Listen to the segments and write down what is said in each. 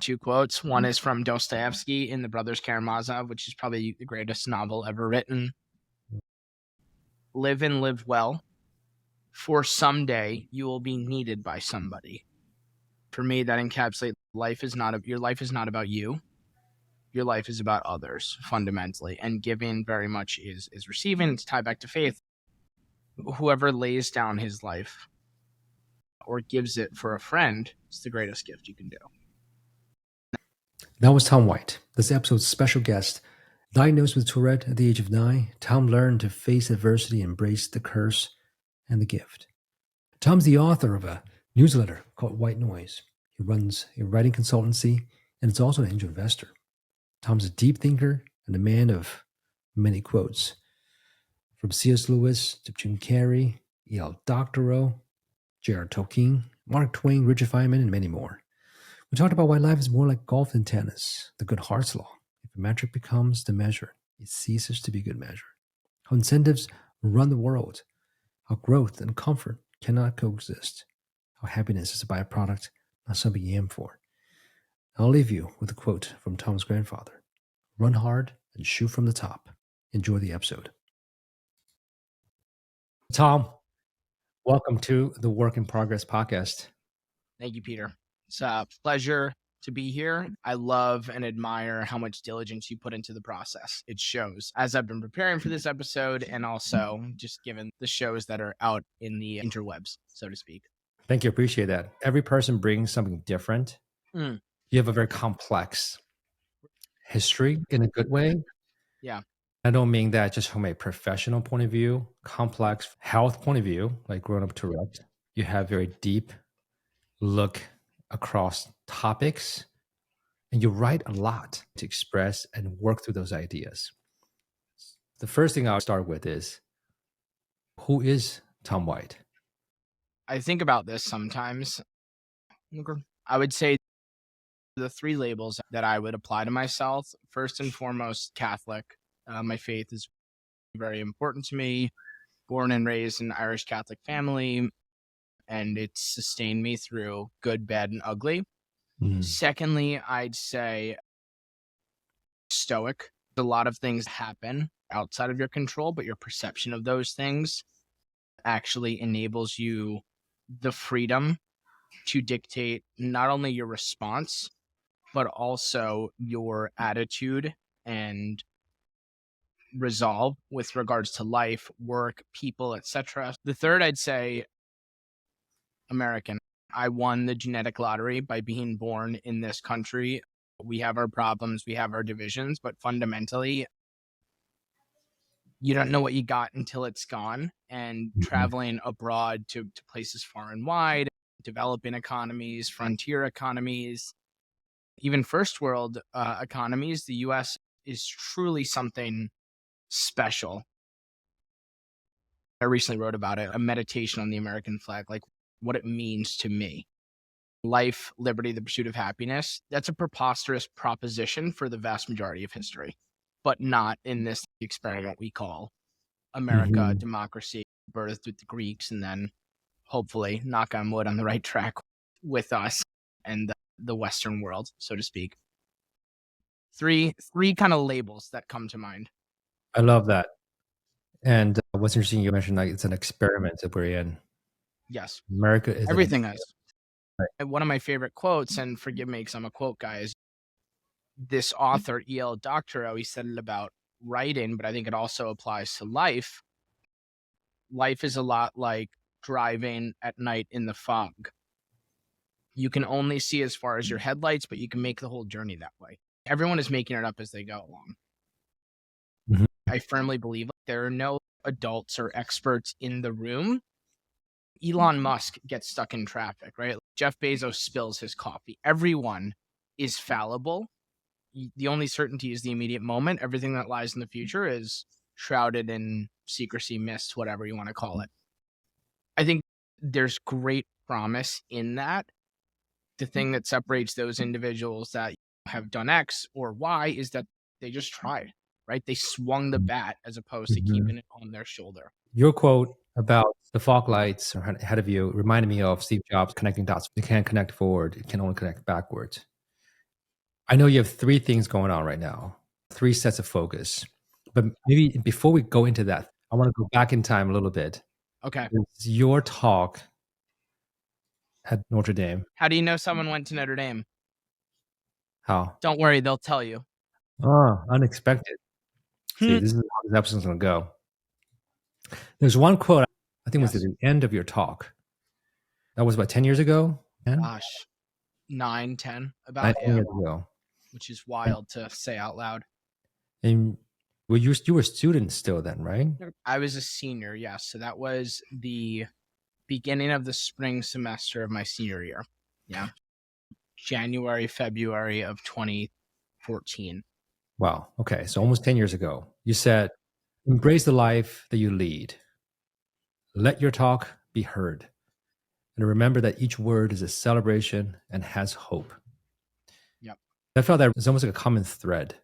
two quotes. One is from Dostoevsky in The Brothers Karamazov, which is probably the greatest novel ever written. Live and live well, for someday you will be needed by somebody. For me, that encapsulates your life is not about you. Your life is about others, fundamentally. And giving very much is receiving. It's tied back to faith. Whoever lays down his life or gives it for a friend is the greatest gift you can do. That was Tom White, this episode's special guest. Diagnosed with Tourette at the age of 9, Tom learned to face adversity and embrace the curse and the gift. Tom's the author of a newsletter called White Noise. He runs a writing consultancy, and it's also an angel investor. Tom's a deep thinker and a man of many quotes. From C.S. Lewis to Jim Carrey, E.L. Doctorow, J.R. Tolkien, Mark Twain, Richard Feynman, and many more. We talked about why life is more like golf than tennis, the good heart's law. If a metric becomes the measure, it ceases to be good measure. How incentives run the world. How growth and comfort cannot coexist. How happiness is a byproduct, not something you aim for. I'll leave you with a quote from Tom's grandfather. Run hard and shoot from the top. Enjoy the episode. Tom, welcome to the Work in Progress podcast. Thank you, Peter. It's a pleasure to be here. I love and admire how much diligence you put into the process. It shows as I've been preparing for this episode and also just given the shows that are out in the interwebs, so to speak. Thank you. Appreciate that. Every person brings something different. You have a very complex history in a good way. Yeah. I don't mean that just from a professional point of view, complex health point of view, like growing up Tourette. You have very deep look across topics, and you write a lot to express and work through those ideas. The first thing I'll start with is, who is Tom White? I think about this sometimes. I would say the three labels that I would apply to myself, first and foremost, Catholic. My faith is very important to me. Born and raised in an Irish Catholic family, and it's sustained me through good, bad, and ugly. Secondly, I'd say Stoic. A lot of things happen outside of your control, but your perception of those things actually enables you the freedom to dictate not only your response, but also your attitude and resolve with regards to life, work, people, etc. The third, I'd say American. I won the genetic lottery by being born in this country. We have our problems, we have our divisions, but fundamentally, you don't know what you got until it's gone. And traveling abroad to places far and wide, developing economies, frontier economies, even first world economies, the U.S. is truly something special. I recently wrote about it, a meditation on the American flag, like what it means to me. Life, liberty, the pursuit of happiness. That's a preposterous proposition for the vast majority of history, but not in this experiment we call America, democracy, birthed with the Greeks, and then hopefully, knock on wood, on the right track with us and the Western world, so to speak. Three kind of labels that come to mind. I love that. And what's interesting, you mentioned like it's an experiment that we're in. Yes. America is everything is. Right. One of my favorite quotes, and forgive me because I'm a quote guy, is this author, E.L. Doctorow, he said it about writing, but I think it also applies to life. Life is a lot like driving at night in the fog. You can only see as far as your headlights, but you can make the whole journey that way. Everyone is making it up as they go along. I firmly believe there are no adults or experts in the room. Elon Musk gets stuck in traffic, right? Jeff Bezos spills his coffee. Everyone is fallible. The only certainty is the immediate moment. Everything that lies in the future is shrouded in secrecy, mist, whatever you want to call it. I think there's great promise in that. The thing that separates those individuals that have done X or Y is that they just tried, right? They swung the bat as opposed to keeping it on their shoulder. Your quote about the fog lights ahead of you reminded me of Steve Jobs connecting dots. You can't connect forward, it can only connect backwards. I know you have three things going on right now, three sets of focus. But maybe before we go into that, I want to go back in time a little bit. Okay. It's your talk at Notre Dame. How do you know someone went to Notre Dame? How? Don't worry, they'll tell you. Oh, unexpected. See, this is how this episode's going to go. There's one quote, I think was at the end of your talk. That was about 10 years ago? 10? Gosh, 9, 10, about 9 years ago. which is wild to say out loud. And well, you were a student still then, right? I was a senior, yes. So that was the beginning of the spring semester of my senior year. Yeah. January, February of 2014. Wow. Okay. So almost 10 years ago, you said, embrace the life that you lead. Let your talk be heard. And remember that each word is a celebration and has hope. Yep. I felt that it's almost like a common thread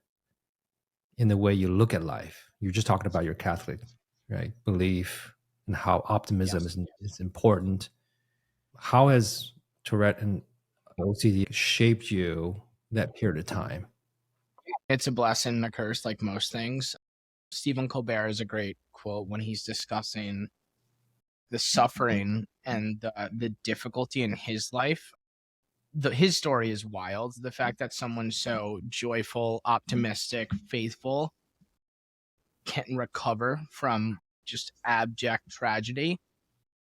in the way you look at life. You're just talking about your Catholic, right, belief and how optimism is important. How has Tourette and OCD shaped you that period of time? It's a blessing and a curse, like most things. Stephen Colbert is a great quote when he's discussing the suffering and the difficulty in his life. His story is wild. The fact that someone so joyful, optimistic, faithful can recover from just abject tragedy.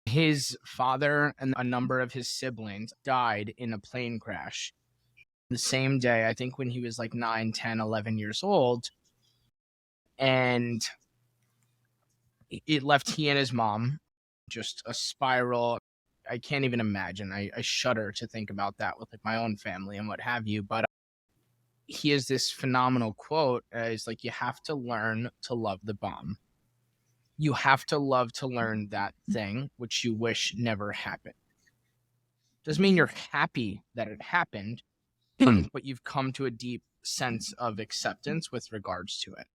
His father and a number of his siblings died in a plane crash the same day, I think when he was like 9, 10, 11 years old. And it left he and his mom just a spiral. I can't even imagine. I shudder to think about that with like my own family and what have you. But he has this phenomenal quote. It's like, you have to learn to love the bomb. You have to love to learn that thing which you wish never happened. Doesn't mean you're happy that it happened, but you've come to a deep sense of acceptance with regards to it.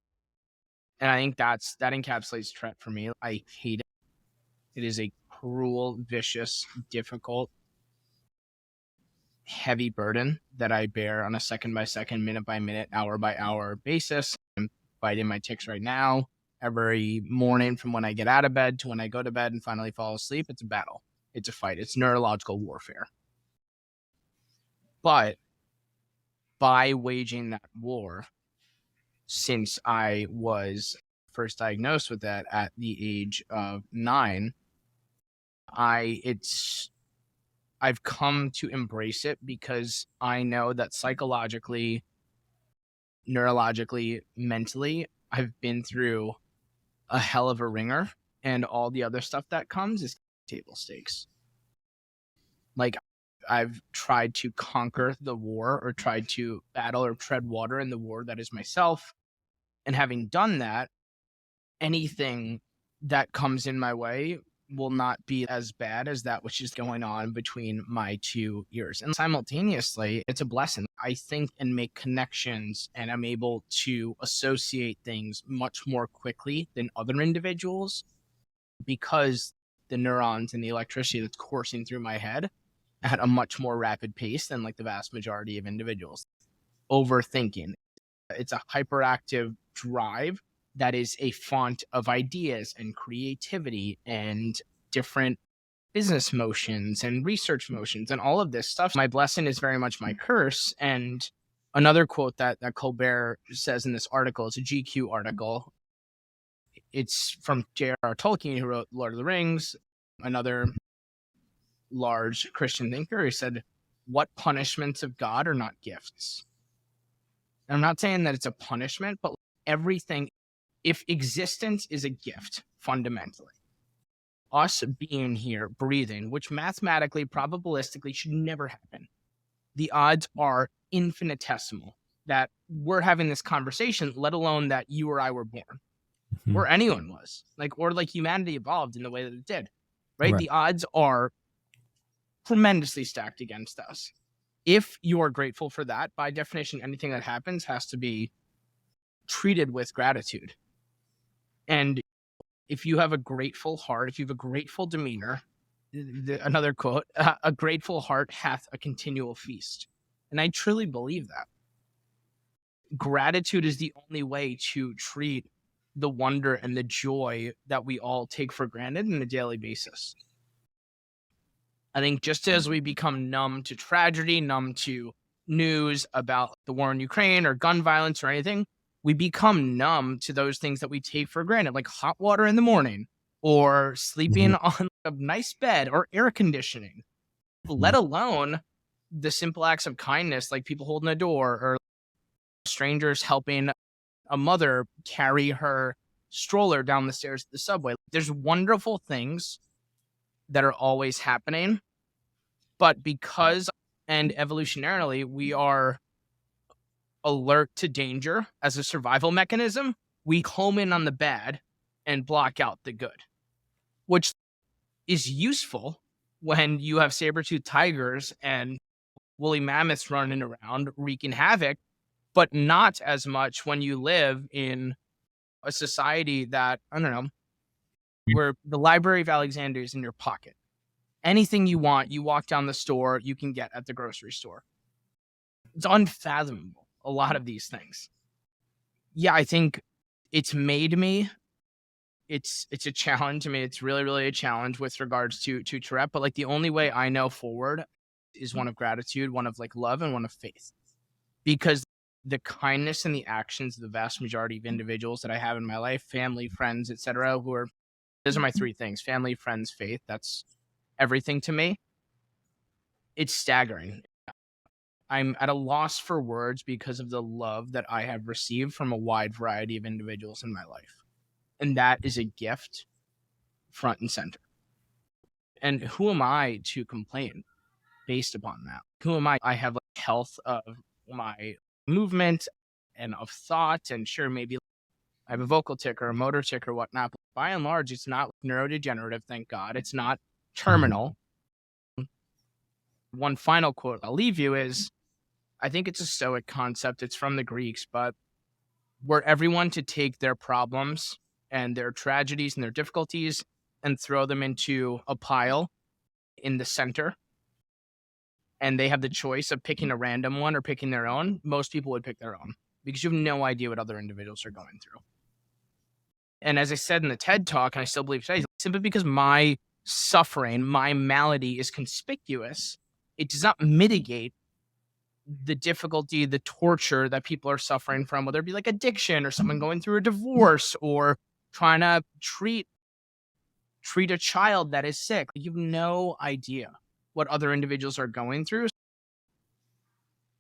And I think that encapsulates Tourette for me. I hate it. It is a cruel, vicious, difficult, heavy burden that I bear on a second by second, minute by minute, hour by hour basis. I'm fighting my tics right now. Every morning from when I get out of bed to when I go to bed and finally fall asleep, it's a battle. It's a fight. It's neurological warfare. But by waging that war, since I was first diagnosed with that at the age of 9, I've come to embrace it because I know that psychologically, neurologically, mentally, I've been through a hell of a ringer, and all the other stuff that comes is table stakes. Like, I've tried to conquer the war or tried to battle or tread water in the war that is myself. And having done that, anything that comes in my way will not be as bad as that which is going on between my 2 ears. And simultaneously, it's a blessing. I think and make connections, and I'm able to associate things much more quickly than other individuals because the neurons and the electricity that's coursing through my head at a much more rapid pace than like the vast majority of individuals. Overthinking. It's a hyperactive drive that is a font of ideas and creativity and different business motions and research motions and all of this stuff. My blessing is very much my curse. And another quote that Colbert says in this article, it's a GQ article. It's from J.R.R. Tolkien, who wrote Lord of the Rings, another large Christian thinker, who said, "What punishments of God are not gifts?" And I'm not saying that it's a punishment, but everything, if existence is a gift, fundamentally, us being here, breathing, which mathematically, probabilistically should never happen, the odds are infinitesimal that we're having this conversation, let alone that you or I were born, or anyone was, or humanity evolved in the way that it did, right? The odds are tremendously stacked against us. If you are grateful for that, by definition, anything that happens has to be treated with gratitude. And if you have a grateful heart, if you have a grateful demeanor, another quote, a grateful heart hath a continual feast. And I truly believe that. gratitude is the only way to treat the wonder and the joy that we all take for granted on a daily basis. I think just as we become numb to tragedy, numb to news about the war in Ukraine or gun violence or anything, we become numb to those things that we take for granted, like hot water in the morning or sleeping on a nice bed or air conditioning, let alone the simple acts of kindness, like people holding a door or strangers helping a mother carry her stroller down the stairs of the subway. There's wonderful things that are always happening, but because and evolutionarily we are alert to danger as a survival mechanism, we home in on the bad and block out the good, which is useful when you have saber-toothed tigers and woolly mammoths running around wreaking havoc, but not as much when you live in a society that, I don't know, where the Library of Alexandria is in your pocket. Anything you want, you walk down the store, you can get at the grocery store. It's unfathomable, a lot of these things. Yeah, I think it's made me. It's a challenge. I mean, it's really, really a challenge with regards to Tourette, but like the only way I know forward is one of gratitude, one of like love, and one of faith. Because the kindness and the actions of the vast majority of individuals that I have in my life, family, friends, etc., those are my three things: family, friends, faith. That's everything to me. It's staggering. I'm at a loss for words because of the love that I have received from a wide variety of individuals in my life. And that is a gift front and center. And who am I to complain based upon that? Who am I? I have like health of my movement and of thought, and sure, maybe I have a vocal tic or a motor tic or whatnot, but by and large, it's not neurodegenerative, thank God. It's not terminal. One final quote I'll leave you is, I think it's a Stoic concept. It's from the Greeks, but were everyone to take their problems and their tragedies and their difficulties and throw them into a pile in the center, and they have the choice of picking a random one or picking their own, most people would pick their own because you have no idea what other individuals are going through. And as I said in the TED Talk, and I still believe today, simply because my suffering, my malady is conspicuous, it does not mitigate the difficulty, the torture that people are suffering from, whether it be like addiction or someone going through a divorce or trying to treat a child that is sick. You have no idea what other individuals are going through.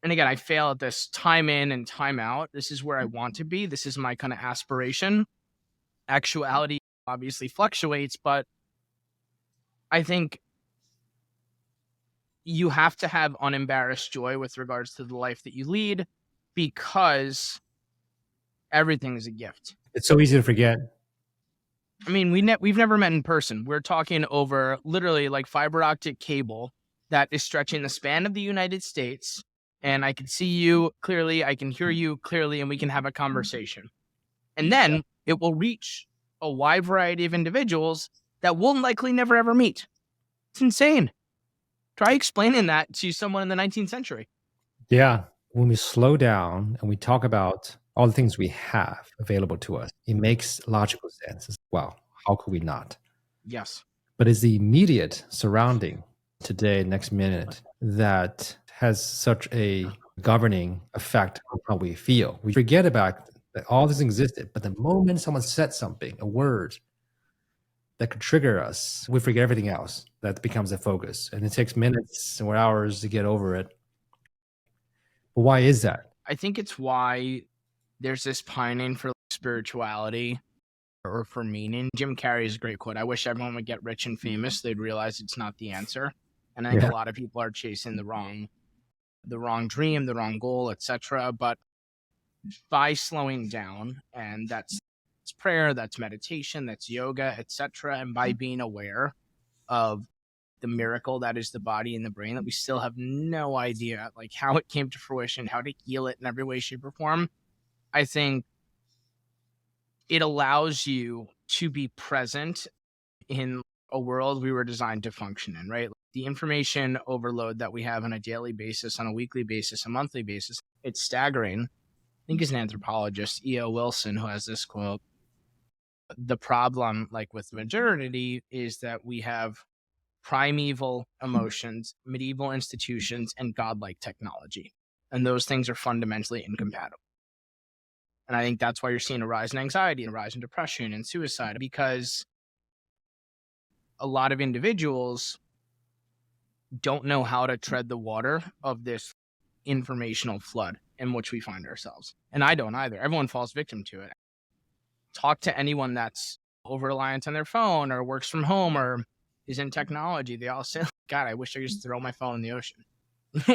And again, I fail at this time in and time out. This is where I want to be. This is my kind of aspiration. Actuality obviously fluctuates, but I think you have to have unembarrassed joy with regards to the life that you lead, because everything is a gift. It's so easy to forget. I mean, we've never met in person. We're talking over literally like fiber optic cable that is stretching the span of the United States, and I can see you clearly, I can hear you clearly, and we can have a conversation. And then it will reach a wide variety of individuals that we'll likely never ever meet. It's insane. Try explaining that to someone in the 19th century. Yeah. When we slow down and we talk about all the things we have available to us, it makes logical sense. It's, wow, how could we not? Yes. But it's the immediate surrounding today, next minute, that has such a governing effect on how we feel. We forget about that all this existed, but the moment someone said something, a word that could trigger us, we forget everything else. That becomes a focus. And it takes minutes or hours to get over it. But why is that? I think it's why there's this pining for spirituality or for meaning. Jim Carrey's a great quote. I wish everyone would get rich and famous. They'd realize it's not the answer. And I think a lot of people are chasing the wrong dream, the wrong goal, etc. But by slowing down, and that's prayer, that's meditation, that's yoga, etc., and by being aware of the miracle that is the body and the brain, that we still have no idea like how it came to fruition, how to heal it in every way, shape, or form, I think it allows you to be present in a world we were designed to function in, right? The information overload that we have on a daily basis, on a weekly basis, a monthly basis, it's staggering. think he's an anthropologist, E.O. Wilson, who has this quote. The problem, like with modernity, is that we have primeval emotions, medieval institutions, and godlike technology. And those things are fundamentally incompatible. And I think that's why you're seeing a rise in anxiety, a rise in depression and suicide, because a lot of individuals don't know how to tread the water of this informational flood in which we find ourselves. And I don't either. Everyone falls victim to it. Talk to anyone that's over-reliant on their phone or works from home or is in technology. They all say, God, I wish I could just throw my phone in the ocean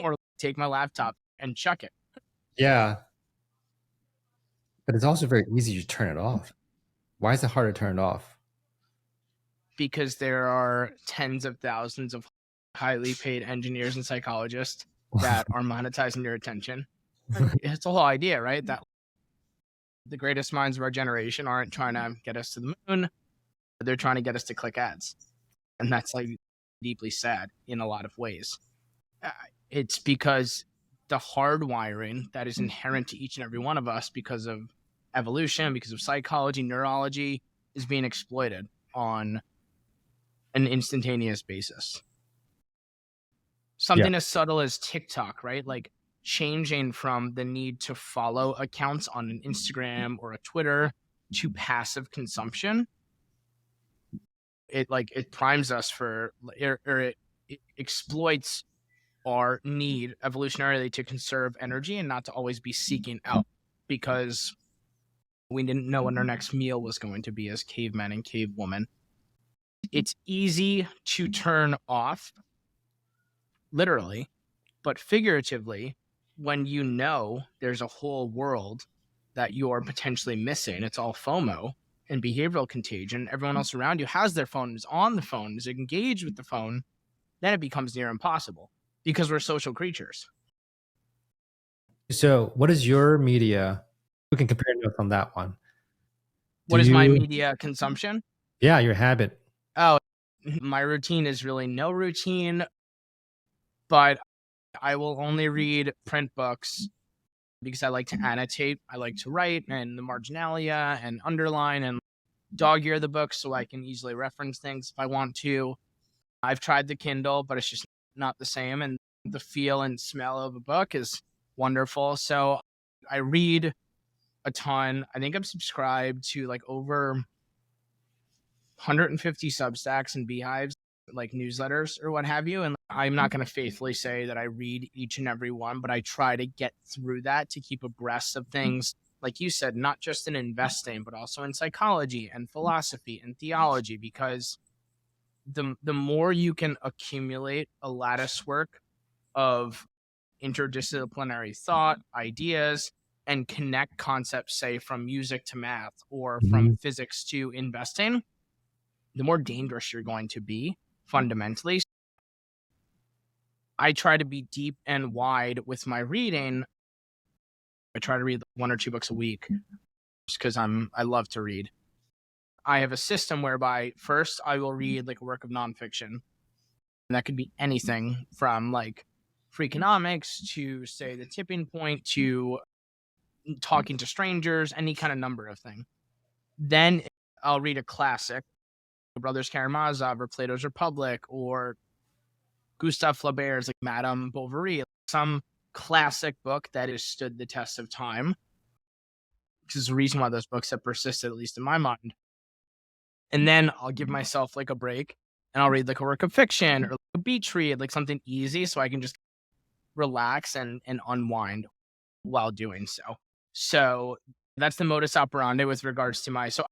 or take my laptop and chuck it. Yeah. But it's also very easy to turn it off. Why is it hard to turn it off? Because there are tens of thousands of highly paid engineers and psychologists that are monetizing your attention. It's the whole idea, right? That the greatest minds of our generation aren't trying to get us to the moon. They're trying to get us to click ads. And that's like deeply sad in a lot of ways. It's because the hardwiring that is inherent to each and every one of us because of evolution, because of psychology, neurology, is being exploited on an instantaneous basis. Something as subtle as TikTok, right? Like changing from the need to follow accounts on an Instagram or a Twitter to passive consumption. It primes us for, or it exploits our need evolutionarily to conserve energy and not to always be seeking out, because we didn't know what our next meal was going to be as cavemen and cavewomen. It's easy to turn off, literally, but figuratively, when you know there's a whole world that you're potentially missing. It's all FOMO and behavioral contagion. Everyone else around you has their phone, is on the phone, is engaged with the phone. Then it becomes near impossible because we're social creatures. So what is your media? We can compare notes on that one. What is my media consumption? Yeah, your habit. Oh, my routine is really no routine, but I will only read print books because I like to annotate. I like to write and the marginalia and underline and dog ear the book so I can easily reference things if I want to. I've tried the Kindle, but it's just not the same. And the feel and smell of a book is wonderful. So I read a ton. I think I'm subscribed to like over 150 Substacks and Beehives, like newsletters or what have you. And I'm not going to faithfully say that I read each and every one, but I try to get through that to keep abreast of things, like you said, not just in investing, but also in psychology and philosophy and theology, because the more you can accumulate a lattice work of interdisciplinary thought, ideas, and connect concepts, say from music to math or from physics to investing, the more dangerous you're going to be fundamentally. I try to be deep and wide with my reading. I try to read 1 or 2 books a week just because I love to read. I have a system whereby first I will read like a work of nonfiction. And that could be anything from like Freakonomics to, say, The Tipping Point to Talking to Strangers, any kind of number of thing. Then I'll read a classic, Brothers Karamazov or Plato's Republic or Gustave Flaubert's like Madame Bovary, some classic book that has stood the test of time, which is the reason why those books have persisted, at least in my mind. And then I'll give myself like a break and I'll read like a work of fiction or like a beach read, like something easy so I can just relax and unwind while doing so. So that's the modus operandi with regards to so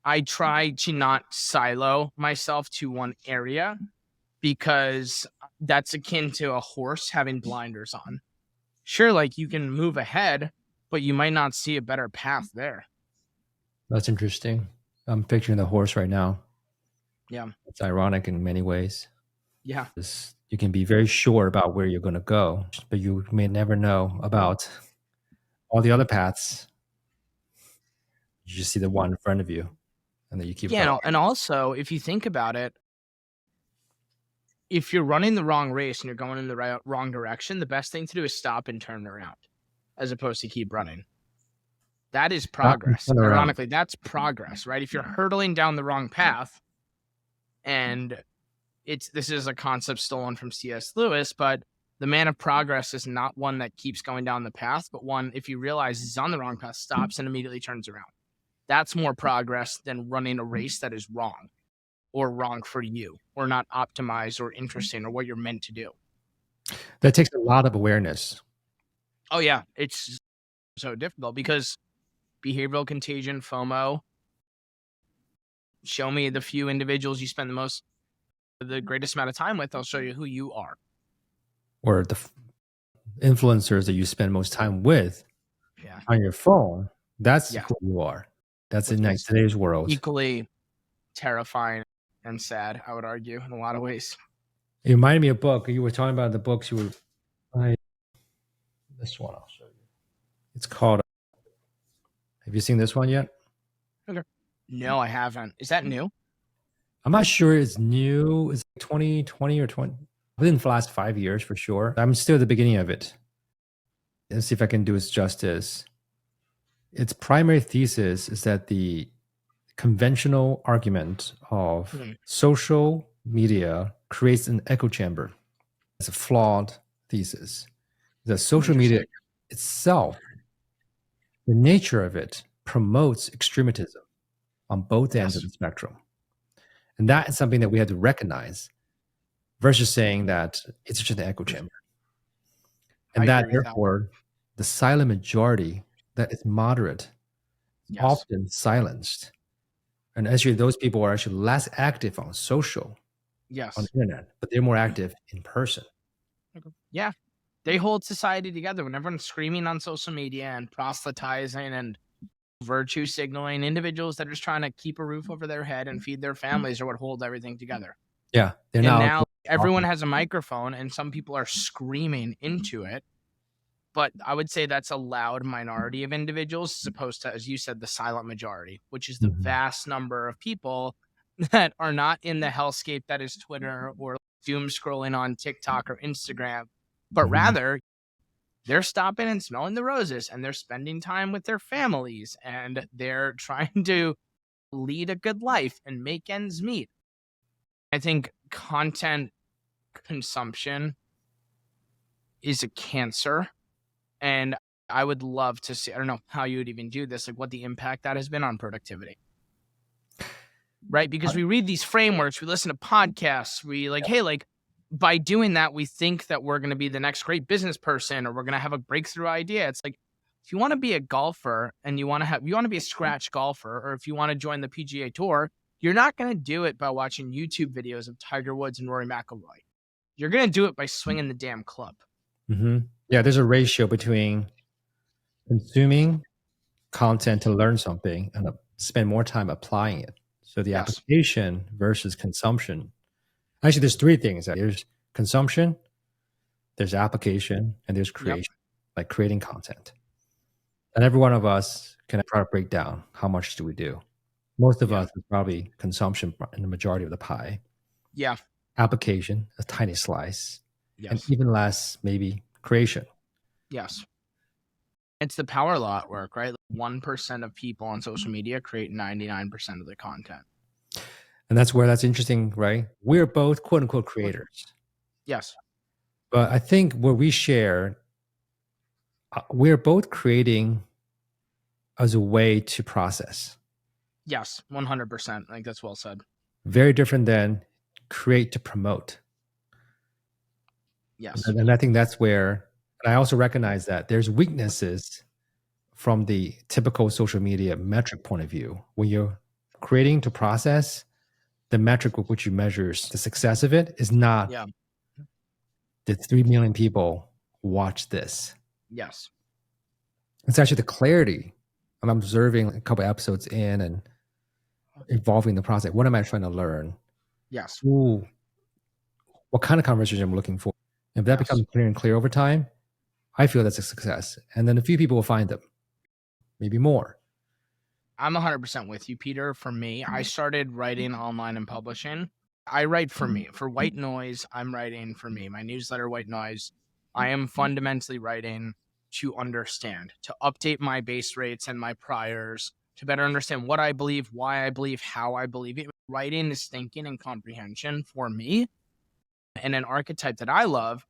I try to not silo myself to one area, because that's akin to a horse having blinders on. Sure, like you can move ahead, but you might not see a better path there. That's interesting. I'm picturing the horse right now. Yeah. It's ironic in many ways. Yeah. You can be very sure about where you're going to go, but you may never know about all the other paths. You just see the one in front of you, and then you keep going. And also, if you think about it, if you're running the wrong race and you're going in the wrong direction, the best thing to do is stop and turn around. as opposed to keep running. That is Not progress. turn around. Ironically, that's progress, right? If you're hurtling down the wrong path, and this is a concept stolen from C.S. Lewis, but the man of progress is not one that keeps going down the path, but one, if you realize he's on the wrong path, stops and immediately turns around. That's more progress than running a race that is wrong or wrong for you or not optimized or interesting or what you're meant to do. That takes a lot of awareness. Oh, yeah. It's so difficult because behavioral contagion, FOMO, show me the few individuals you spend the greatest amount of time with. I'll show you who you are. Or the influencers that you spend most time with on your phone, that's who you are. That's in today's world. Equally terrifying and sad, I would argue, in a lot of ways. It reminded me of a book. You were talking about the books you were... This one I'll show you. It's called... Have you seen this one yet? Okay. No, I haven't. Is that new? I'm not sure it's new. It's 2020 or 20... Within the last 5 years, for sure. I'm still at the beginning of it. Let's see if I can do its justice. Its primary thesis is that the conventional argument of social media creates an echo chamber. It's a flawed thesis. The social media itself, the nature of it, promotes extremism on both ends of the spectrum. And that is something that we have to recognize versus saying that it's just an echo chamber. And that, therefore, the silent majority that is moderate is often silenced. And actually, those people are actually less active on social, on the internet, but they're more active in person. Yeah. They hold society together when everyone's screaming on social media and proselytizing and virtue signaling. Individuals that are just trying to keep a roof over their head and feed their families are what hold everything together. Yeah. And now everyone has a microphone and some people are screaming into it. But I would say that's a loud minority of individuals as opposed to, as you said, the silent majority, which is the vast number of people that are not in the hellscape that is Twitter or doom scrolling on TikTok or Instagram, but rather they're stopping and smelling the roses and they're spending time with their families and they're trying to lead a good life and make ends meet. I think content consumption is a cancer. And I would love to see, I don't know how you would even do this, like what the impact that has been on productivity. Right? Because we read these frameworks, we listen to podcasts, we by doing that, we think that we're going to be the next great business person or we're going to have a breakthrough idea. It's like, if you want to be a golfer and you want to be a scratch golfer, or if you want to join the PGA Tour, you're not going to do it by watching YouTube videos of Tiger Woods and Rory McIlroy. You're going to do it by swinging the damn club. Yeah, there's a ratio between consuming content to learn something and spend more time applying it. So the application versus consumption. Actually, there's three things. There's consumption, there's application, and there's creation, like creating content. And every one of us can try to break down how much do we do. Most of us is probably consumption in the majority of the pie. Yeah. Application, a tiny slice. And even less, maybe, creation. Yes. It's the power law at work, right? 1% of people on social media create 99% of the content. And that's interesting, right? We're both quote unquote creators. Yes. But I think what we share, we're both creating as a way to process. Yes, 100%. I think that's well said. Very different than create to promote. Yes. And I think that's where, and I also recognize that there's weaknesses from the typical social media metric point of view. When you're creating to process, the metric with which you measure the success of it is not the 3 million people watch this. Yes. It's actually the clarity. I'm observing a couple episodes in and evolving the process. What am I trying to learn? Yes. Ooh, what kind of conversation I'm looking for? If that becomes clear and clear over time, I feel that's a success. And then a few people will find them, maybe more. I'm 100% with you, Peter. For me, I started writing online and publishing. I write for me. For White Noise, I'm writing for me. My newsletter, White Noise, I am fundamentally writing to understand, to update my base rates and my priors, to better understand what I believe, why I believe, how I believe it. Writing is thinking and comprehension for me. And an archetype that I love,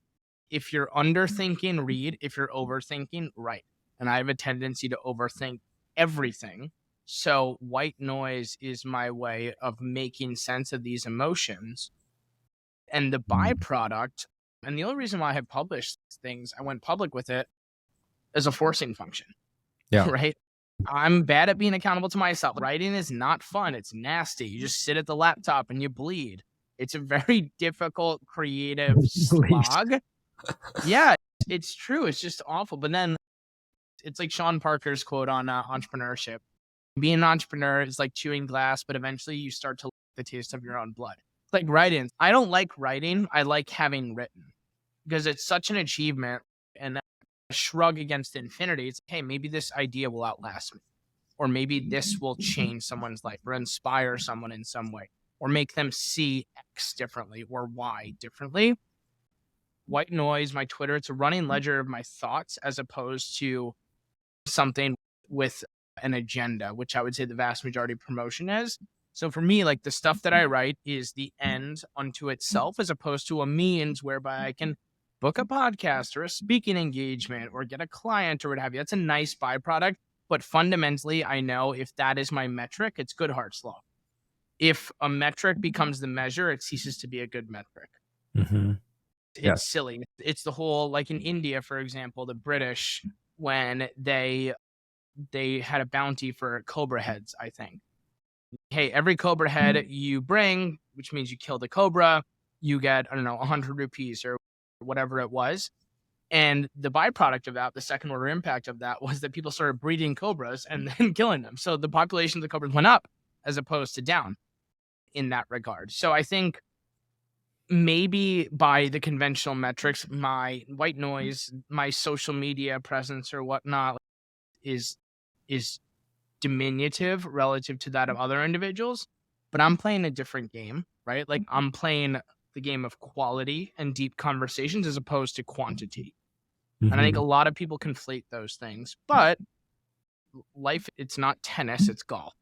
if you're underthinking, read. If you're overthinking, write. And I have a tendency to overthink everything. So white noise is my way of making sense of these emotions. And the byproduct, and the only reason why I have published things, I went public with it as a forcing function. Yeah. Right? I'm bad at being accountable to myself. Writing is not fun. It's nasty. You just sit at the laptop and you bleed. It's a very difficult creative slog. Yeah, it's true. It's just awful. But then it's like Sean Parker's quote on entrepreneurship. Being an entrepreneur is like chewing glass, but eventually you start to like the taste of your own blood. It's like writing. I don't like writing. I like having written because it's such an achievement and a shrug against infinity. It's like, hey, maybe this idea will outlast me, or maybe this will change someone's life or inspire someone in some way, or make them see X differently or Y differently. White noise, my Twitter, it's a running ledger of my thoughts as opposed to something with an agenda, which I would say the vast majority of promotion is. So for me, like the stuff that I write is the end unto itself, as opposed to a means whereby I can book a podcast or a speaking engagement or get a client or what have you. That's a nice byproduct. But fundamentally, I know if that is my metric, it's good Hart's law. If a metric becomes the measure, it ceases to be a good metric. Mm-hmm. It's silly. It's the whole, like in India, for example, the British, when they had a bounty for cobra heads, I think. Hey, every cobra head you bring, which means you kill the cobra, you get, I don't know, 100 rupees or whatever it was. And the byproduct of that, the second order impact of that, was that people started breeding cobras and then killing them. So the population of the cobras went up as opposed to down in that regard. So I think maybe by the conventional metrics, my white noise, my social media presence or whatnot is diminutive relative to that of other individuals, but I'm playing a different game, right? Like I'm playing the game of quality and deep conversations as opposed to quantity. Mm-hmm. And I think a lot of people conflate those things, but life, it's not tennis, it's golf.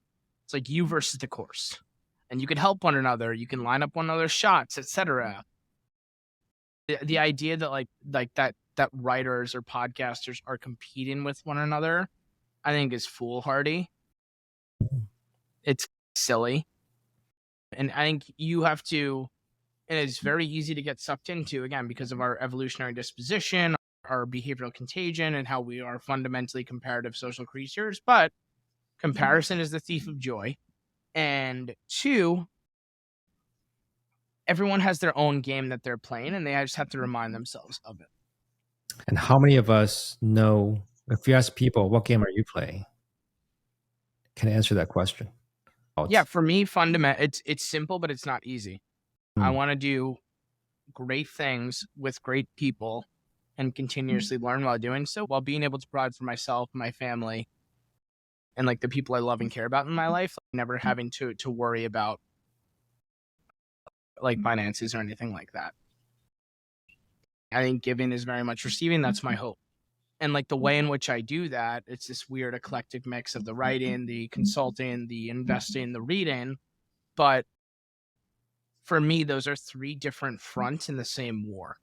It's like you versus the course, and you can help one another. You can line up one another's shots, etc. The idea that like that writers or podcasters are competing with one another, I think is foolhardy. It's silly. And I think you have to, and it's very easy to get sucked into, again, because of our evolutionary disposition, our behavioral contagion, and how we are fundamentally comparative social creatures. But comparison is the thief of joy. And two, everyone has their own game that they're playing, and they just have to remind themselves of it. And how many of us know, if you ask people, what game are you playing? Can answer that question. Yeah, for me, it's simple, but it's not easy. I want to do great things with great people and continuously learn while doing so, while being able to provide for myself, my family, and like the people I love and care about in my life, like never having to worry about like finances or anything like that. I think giving is very much receiving. That's my hope. And like the way in which I do that, it's this weird eclectic mix of the writing, the consulting, the investing, the reading. But for me, those are three different fronts in the same war.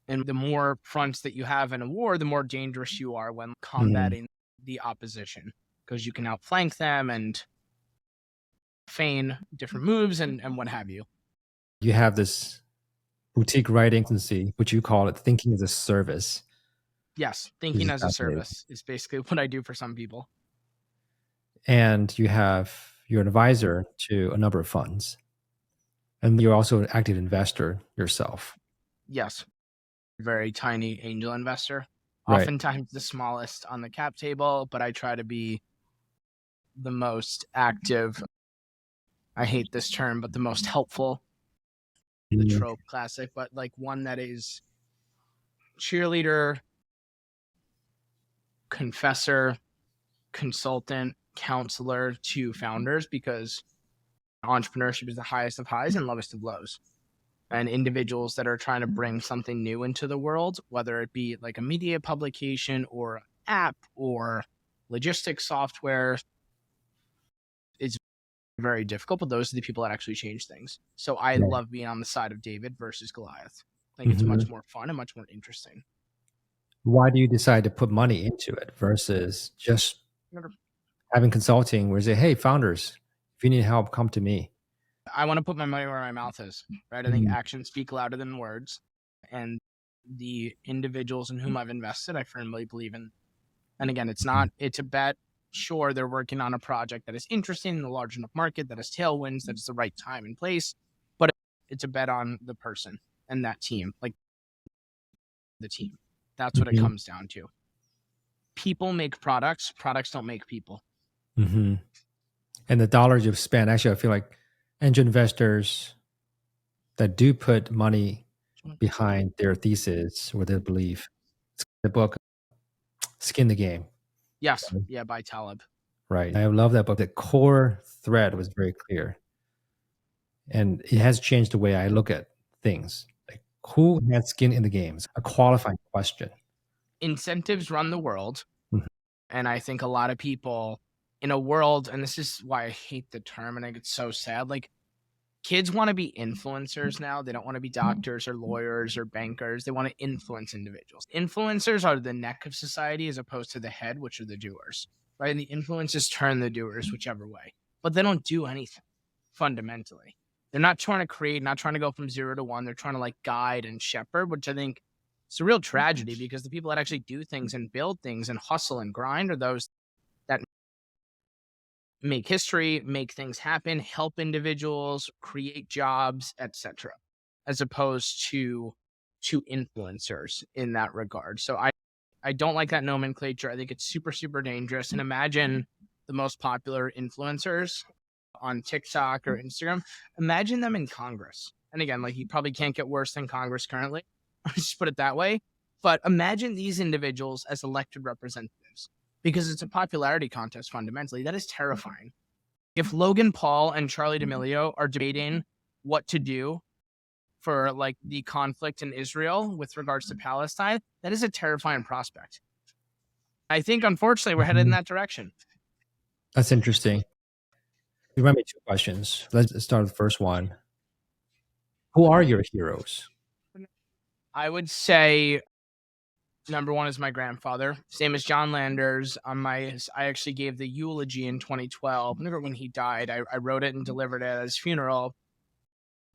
And the more fronts that you have in a war, the more dangerous you are when combating the opposition, because you can outflank them and feign different moves and what have you. You have this boutique writing agency, which you call it thinking as a service. Yes, thinking as a service is basically what I do for some people. And you're an advisor to a number of funds. And you're also an active investor yourself. Yes. Very tiny angel investor. Right. Oftentimes the smallest on the cap table, but I try to be the most active. I hate this term, but the most helpful. The trope classic, but like one that is cheerleader, confessor, consultant, counselor to founders, because entrepreneurship is the highest of highs and lowest of lows. and individuals that are trying to bring something new into the world, whether it be like a media publication or app or logistics software. It's very difficult, but those are the people that actually change things. So I Right. love being on the side of David versus Goliath. I think it's much Mhm. more fun and much more interesting. Why do you decide to put money into it versus just having consulting where you say, hey, founders, if you need help, come to me? I want to put my money where my mouth is, right? I think Mhm. actions speak louder than words. And the individuals in whom I've invested, I firmly believe in. And again, it's a bet. Sure, they're working on a project that is interesting in a large enough market, that has tailwinds, that is the right time and place. But it's a bet on the person and that team, like the team. That's what it Mhm. comes down to. People make products, products don't make people. Mhm. And the dollars you've spent, actually, I feel like angel investors that do put money behind their thesis or their belief, the book, Skin the Game, Yes, yeah, by Taleb. right? I love that book. The core thread was very clear. And it has changed the way I look at things. Like, who has skin in the game? It's a qualifying question. Incentives run the world. Mhm. And I think a lot of people in a world, and this is why I hate the term and I get so sad, like kids want to be influencers now. They don't want to be doctors or lawyers or bankers. They want to influence individuals. Influencers are the neck of society as opposed to the head, which are the doers, right? And the influencers turn the doers whichever way, but they don't do anything fundamentally. They're not trying to create, not trying to go from 0 to 1. They're trying to like guide and shepherd, which I think it's a real tragedy because the people that actually do things and build things and hustle and grind are those that make history, make things happen, help individuals, create jobs, etc., as opposed to influencers in that regard. So I don't like that nomenclature. I think it's super super dangerous. And imagine the most popular influencers on TikTok or Instagram. Imagine them in Congress. And again, like you probably can't get worse than Congress currently. Just put it that way. But imagine these individuals as elected representatives because it's a popularity contest fundamentally. That is terrifying. If Logan Paul and Charlie D'Amelio are debating what to do for like the conflict in Israel with regards to Palestine, that is a terrifying prospect. I think unfortunately we're headed in Mhm. that direction. That's interesting. You remind me of two questions. Let's start with the first one. Who are your heroes? I would say number one is my grandfather, same as John Landers. I actually gave the eulogy in 2012. Remember when he died? I wrote it and delivered it at his funeral.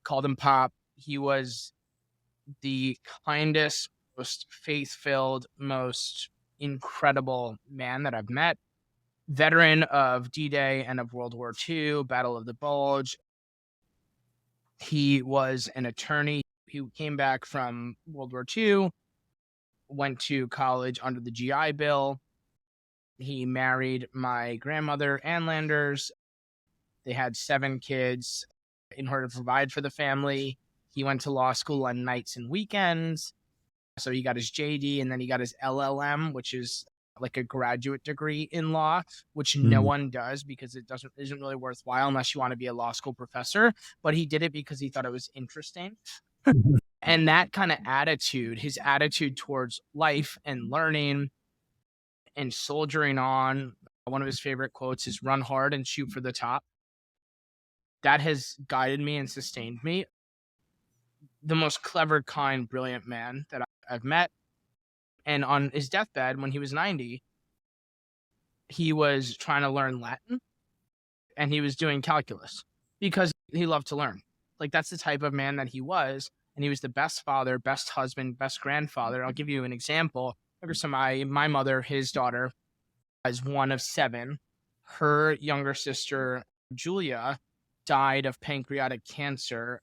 Called him Pop. He was the kindest, most faith-filled, most incredible man that I've met. Veteran of D-Day and of World War II, Battle of the Bulge. He was an attorney. He came back from World War II, went to college under the GI Bill. He married my grandmother, Ann Landers. They had 7 kids. In order to provide for the family, he went to law school on nights and weekends. So he got his JD and then he got his LLM, which is like a graduate degree in law, which no Mm. one does because it isn't really worthwhile unless you want to be a law school professor. But he did it because he thought it was interesting. Mhm. And that kind of attitude, his attitude towards life and learning and soldiering on, one of his favorite quotes is run hard and shoot for the top. That has guided me and sustained me. The most clever, kind, brilliant man that I've met. And on his deathbed, when he was 90, he was trying to learn Latin and he was doing calculus because he loved to learn. Like that's the type of man that he was. And he was the best father, best husband, best grandfather. I'll give you an example. So my mother, his daughter, is one of 7. Her younger sister, Julia, died of pancreatic cancer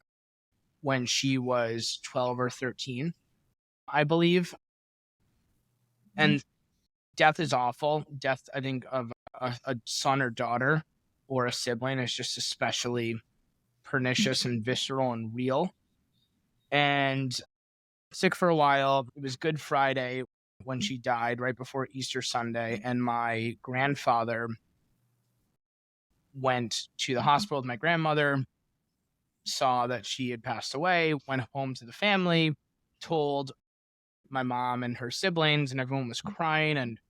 when she was 12 or 13, I believe. And death is awful. Death, I think, of a son or daughter or a sibling is just especially pernicious and visceral and real. And sick for a while. It was Good Friday when she died, right before Easter Sunday. And my grandfather went to the hospital with my grandmother, saw that she had passed away, went home to the family, told my mom and her siblings, and everyone was crying and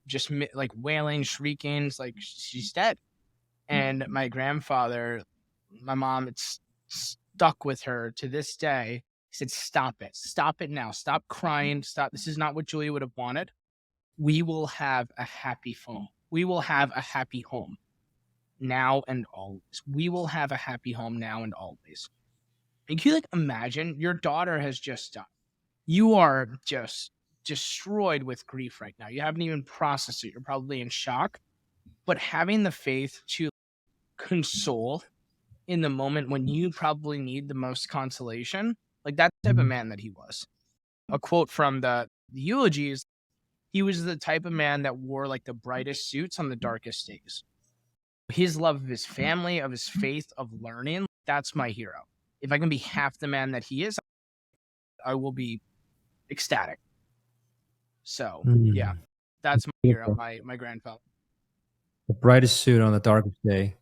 just like wailing, shrieking. It's like, she's dead. And my grandfather, my mom, it's stuck with her to this day. He said, stop it now, stop crying, stop. This is not what Julia would have wanted. We will have a happy home. We will have a happy home now and always. We will have a happy home now and always. And can you like imagine your daughter has just died? You are just destroyed with grief right now. You haven't even processed it. You're probably in shock. But having the faith to console in the moment when you probably need the most consolation, like that type of man that he was. A quote from the eulogies: he was the type of man that wore like the brightest suits on the darkest days. His love of his family, of his faith, of learning, that's my hero. If I can be half the man that he is, I will be ecstatic. So yeah, that's my hero, my grandfather. The brightest suit on the darkest day.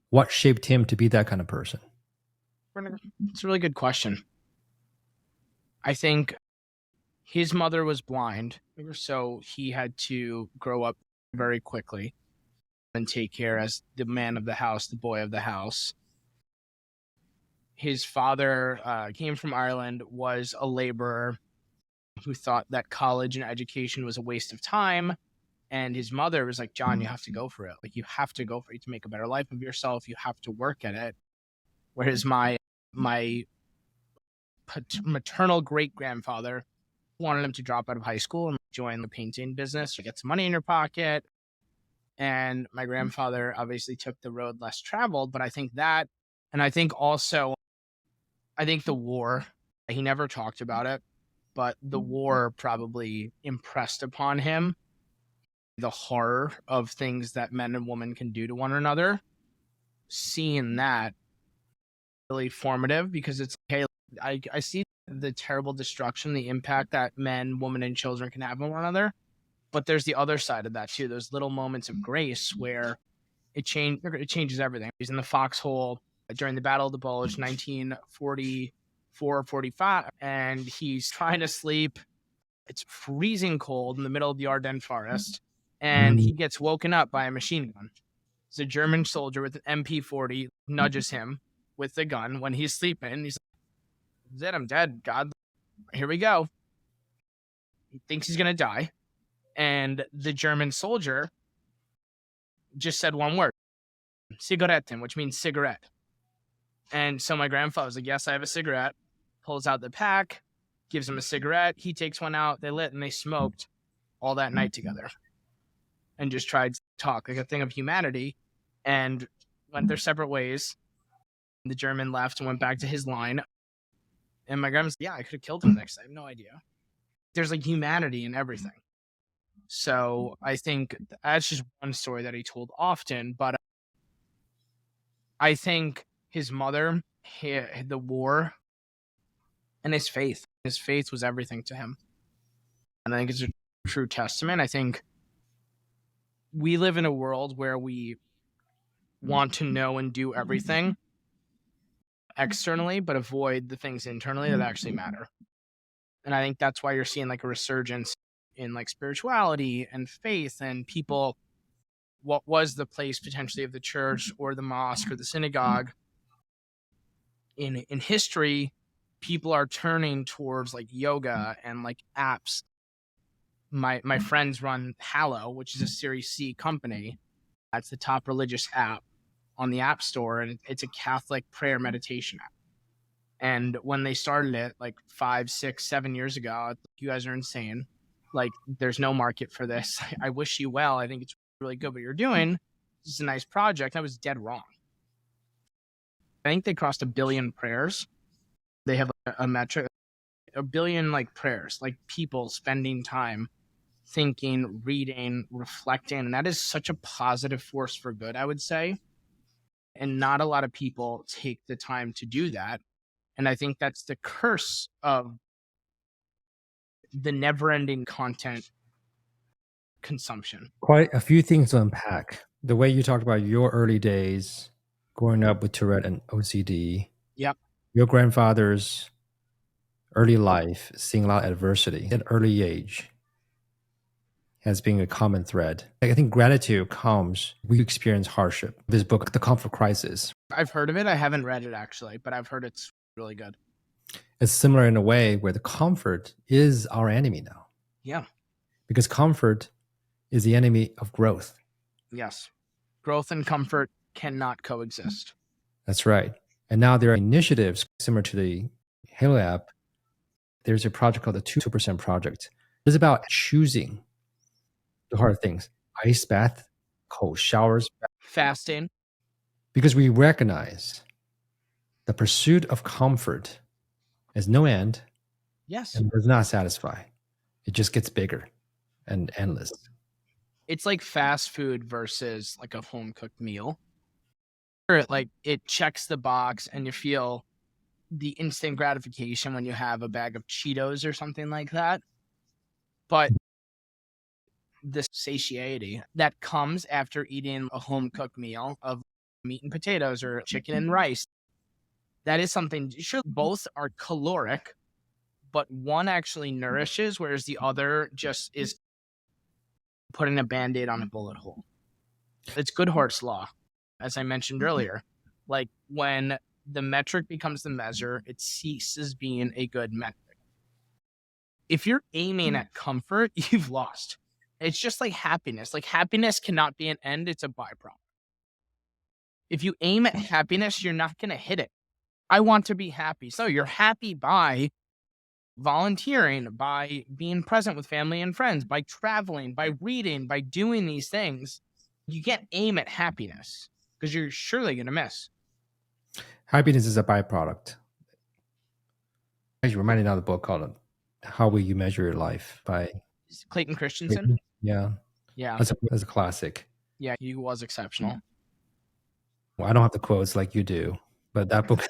What shaped him to be that kind of person? It's a really good question. I think his mother was blind, so he had to grow up very quickly and take care as the man of the house, the boy of the house. His father came from Ireland, was a laborer who thought that college and education was a waste of time. And his mother was like, John, you have to go for it. Like, you have to go for it to make a better life of yourself. You have to work at it. Whereas my maternal great-grandfather wanted him to drop out of high school and join the painting business to get some money in your pocket. And my grandfather obviously took the road less traveled. But I think that, and I think also, I think the war, he never talked about it, but the war probably impressed upon him the horror of things that men and women can do to one another. Seeing that really formative, because it's, hey, I see the terrible destruction, the impact that men, women, and children can have on one another. But there's the other side of that too. Those little moments of grace where it changes everything. He's in the foxhole during the Battle of the Bulge, 1944-45, and he's trying to sleep. It's freezing cold in the middle of the Ardennes forest, and he gets woken up by a machine gun. It's a German soldier with an MP40 nudges him with the gun when he's sleeping. He's like, "Zed, I'm dead. God, here we go." He thinks he's gonna die, and the German soldier just said one word, "Zigaretten," which means cigarette. And so my grandfather was like, "Yes, I have a cigarette." Pulls out the pack, gives him a cigarette. He takes one out. They lit and they smoked all that night together, and just tried to talk like a thing of humanity, and went their separate ways. The German left and went back to his line. And my grandma's like, yeah, I could have killed him next. I have no idea. There's like humanity in everything. So I think that's just one story that he told often. But I think his mother, the war, and his faith. His faith was everything to him. And I think it's a true testament. I think we live in a world where we want to know and do everything externally, but avoid the things internally that actually matter. And I think that's why you're seeing like a resurgence in like spirituality and faith, and people, what was the place potentially of the church or the mosque or the synagogue in history, people are turning towards like yoga and like apps. My friends run Hallow, which is a Series C company. That's the top religious app on the App Store, and it's a Catholic prayer meditation app. And when they started it like 5, 6, 7 years ago, you guys are insane. Like, there's no market for this. I wish you well. I think it's really good what you're doing. This is a nice project. I was dead wrong. I think they crossed 1 billion prayers. They have a metric, 1 billion like prayers, like people spending time thinking, reading, reflecting. And that is such a positive force for good, I would say. And not a lot of people take the time to do that. And I think that's the curse of the never-ending content consumption. Quite a few things to unpack. The way you talked about your early days, growing up with Tourette and OCD, Yep. your grandfather's early life, seeing a lot of adversity at an early age has been a common thread. I think gratitude comes, we experience hardship. This book, The Comfort Crisis, I've heard of it. I haven't read it actually, but I've heard it's really good. it's similar in a way where the comfort is our enemy now. Yeah. Because comfort is the enemy of growth. Yes. Growth and comfort cannot coexist. That's right. And now there are initiatives similar to the Halo app. There's a project called the 2% Project. It's about choosing the hard things. Ice bath, cold showers. Fasting. Because we recognize the pursuit of comfort has no end. Yes. And does not satisfy. It just gets bigger and endless. It's like fast food versus like a home cooked meal. Like it checks the box and you feel the instant gratification when you have a bag of Cheetos or something like that. But the satiety that comes after eating a home cooked meal of meat and potatoes or chicken and rice, that is something, sure, both are caloric, but one actually nourishes, whereas the other just is putting a Band-Aid on a bullet hole. It's good horse law, as I mentioned earlier. Like when the metric becomes the measure, it ceases being a good metric. If you're aiming at comfort, you've lost. It's just like happiness. Like happiness cannot be an end, it's a byproduct. If you aim at happiness, you're not going to hit it. I want to be happy. So you're happy by volunteering, by being present with family and friends, by traveling, by reading, by doing these things. You can't aim at happiness because you're surely going to miss. Happiness is a byproduct. Actually, reminded me of the book called How Will You Measure Your Life by Clayton Christensen. Yeah. Yeah. That's a classic. Yeah, he was exceptional. Well, I don't have the quotes like you do, but that book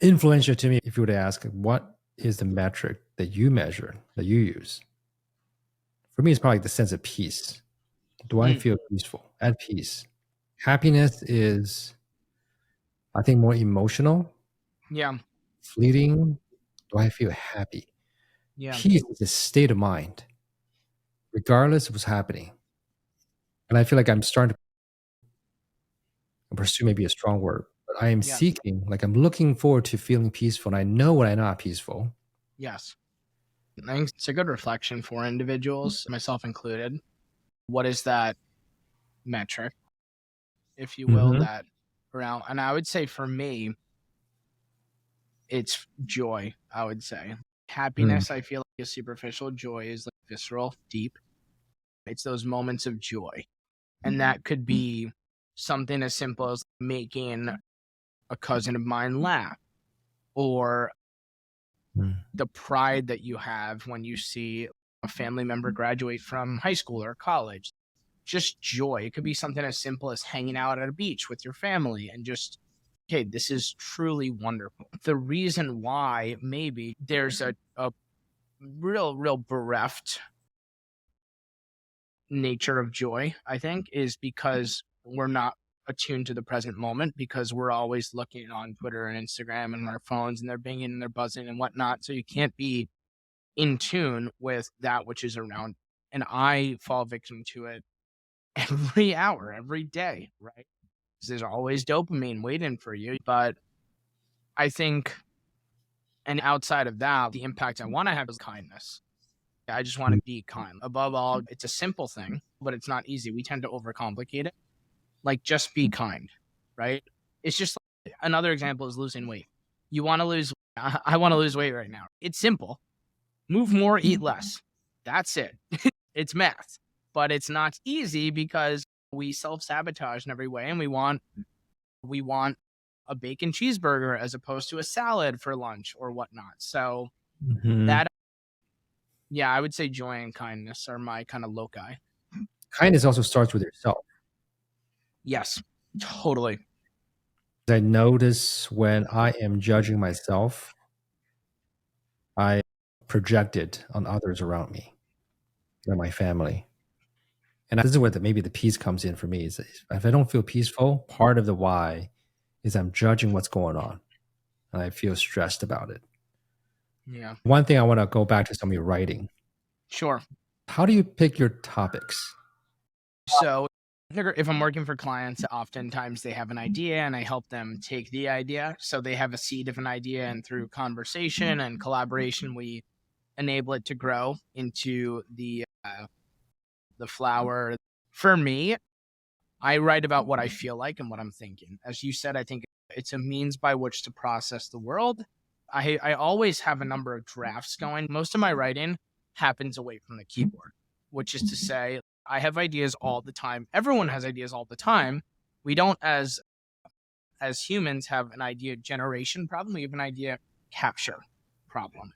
influential to me. If you were to ask, what is the metric that you measure, that you use? For me, it's probably the sense of peace. Do I feel peaceful, at peace? Happiness is, I think, more emotional. Yeah. Fleeting. Do I feel happy? Yeah. Peace is a state of mind, regardless of what's happening. And I feel like I'm starting to pursue, maybe a strong word, but I am seeking, like I'm looking forward to feeling peaceful. And I know when I'm not peaceful. Yes. I think it's a good reflection for individuals, myself included. What is that metric, if you will, that around? And I would say for me, it's joy, I would say. Happiness, I feel like, is superficial. Joy is like visceral, deep. It's those moments of joy. And that could be something as simple as making a cousin of mine laugh, or the pride that you have when you see a family member graduate from high school or college. Just joy. It could be something as simple as hanging out at a beach with your family and just, okay, this is truly wonderful. The reason why maybe there's a real bereft nature of joy, I think, is because we're not attuned to the present moment, because we're always looking on Twitter and Instagram and our phones, and they're binging and they're buzzing and whatnot. So you can't be in tune with that which is around. And I fall victim to it every hour, every day, right? Because there's always dopamine waiting for you. But I think, and outside of that, the impact I want to have is kindness. I just want to be kind. Above all, it's a simple thing, but it's not easy. We tend to overcomplicate it. Like, just be kind, right? It's just like, another example is losing weight. You want to lose, I want to lose weight right now. It's simple. Move more, eat less. That's it. It's math, but it's not easy because we self-sabotage in every way, and we want a bacon cheeseburger as opposed to a salad for lunch or whatnot. So that, yeah, I would say joy and kindness are my kind of loci. Kindness also starts with yourself. Yes, totally. I notice when I am judging myself, I project it on others around me, and my family. And this is where maybe the peace comes in for me. Is if I don't feel peaceful, part of the why is I'm judging what's going on, and I feel stressed about it. Yeah. One thing I want to go back to some of your writing. Sure. How do you pick your topics? So if I'm working for clients, oftentimes they have an idea and I help them take the idea. So they have a seed of an idea, and through conversation and collaboration, we enable it to grow into the flower. For me, I write about what I feel like and what I'm thinking. As you said, I think it's a means by which to process the world. I always have a number of drafts going. Most of my writing happens away from the keyboard, which is to say, I have ideas all the time. Everyone has ideas all the time. We don't, as humans, have an idea generation problem. We have an idea capture problem.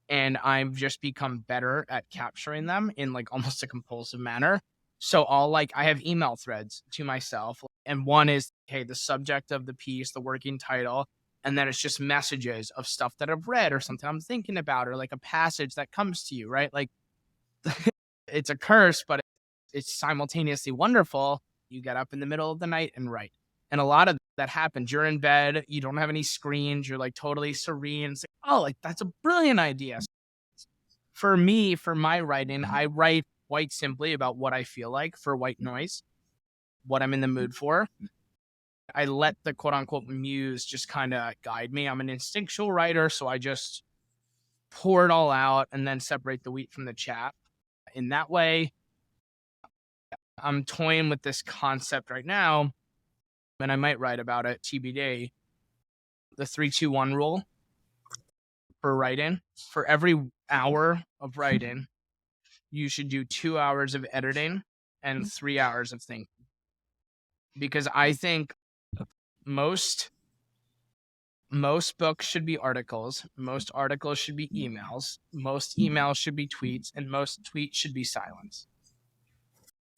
And I've just become better at capturing them in like almost a compulsive manner. So I have email threads to myself, and one is, hey, the subject of the piece, the working title, and then it's just messages of stuff that I've read or something I'm thinking about, or like a passage that comes to you, right? Like it's a curse, but it's simultaneously wonderful. You get up in the middle of the night and write. And a lot of that happens. You're in bed, you don't have any screens, you're like totally serene. It's like, oh, like that's a brilliant idea. For me, for my writing, I write quite simply about what I feel like for white noise, what I'm in the mood for. I let the quote unquote muse just kind of guide me. I'm an instinctual writer, so I just pour it all out and then separate the wheat from the chaff. In that way, I'm toying with this concept right now, and I might write about it TBD. The 3-2-1 rule for writing. For every hour of writing, you should do 2 hours of editing and 3 hours of thinking. Because I think most books should be articles, most articles should be emails, most emails should be tweets, and most tweets should be silence.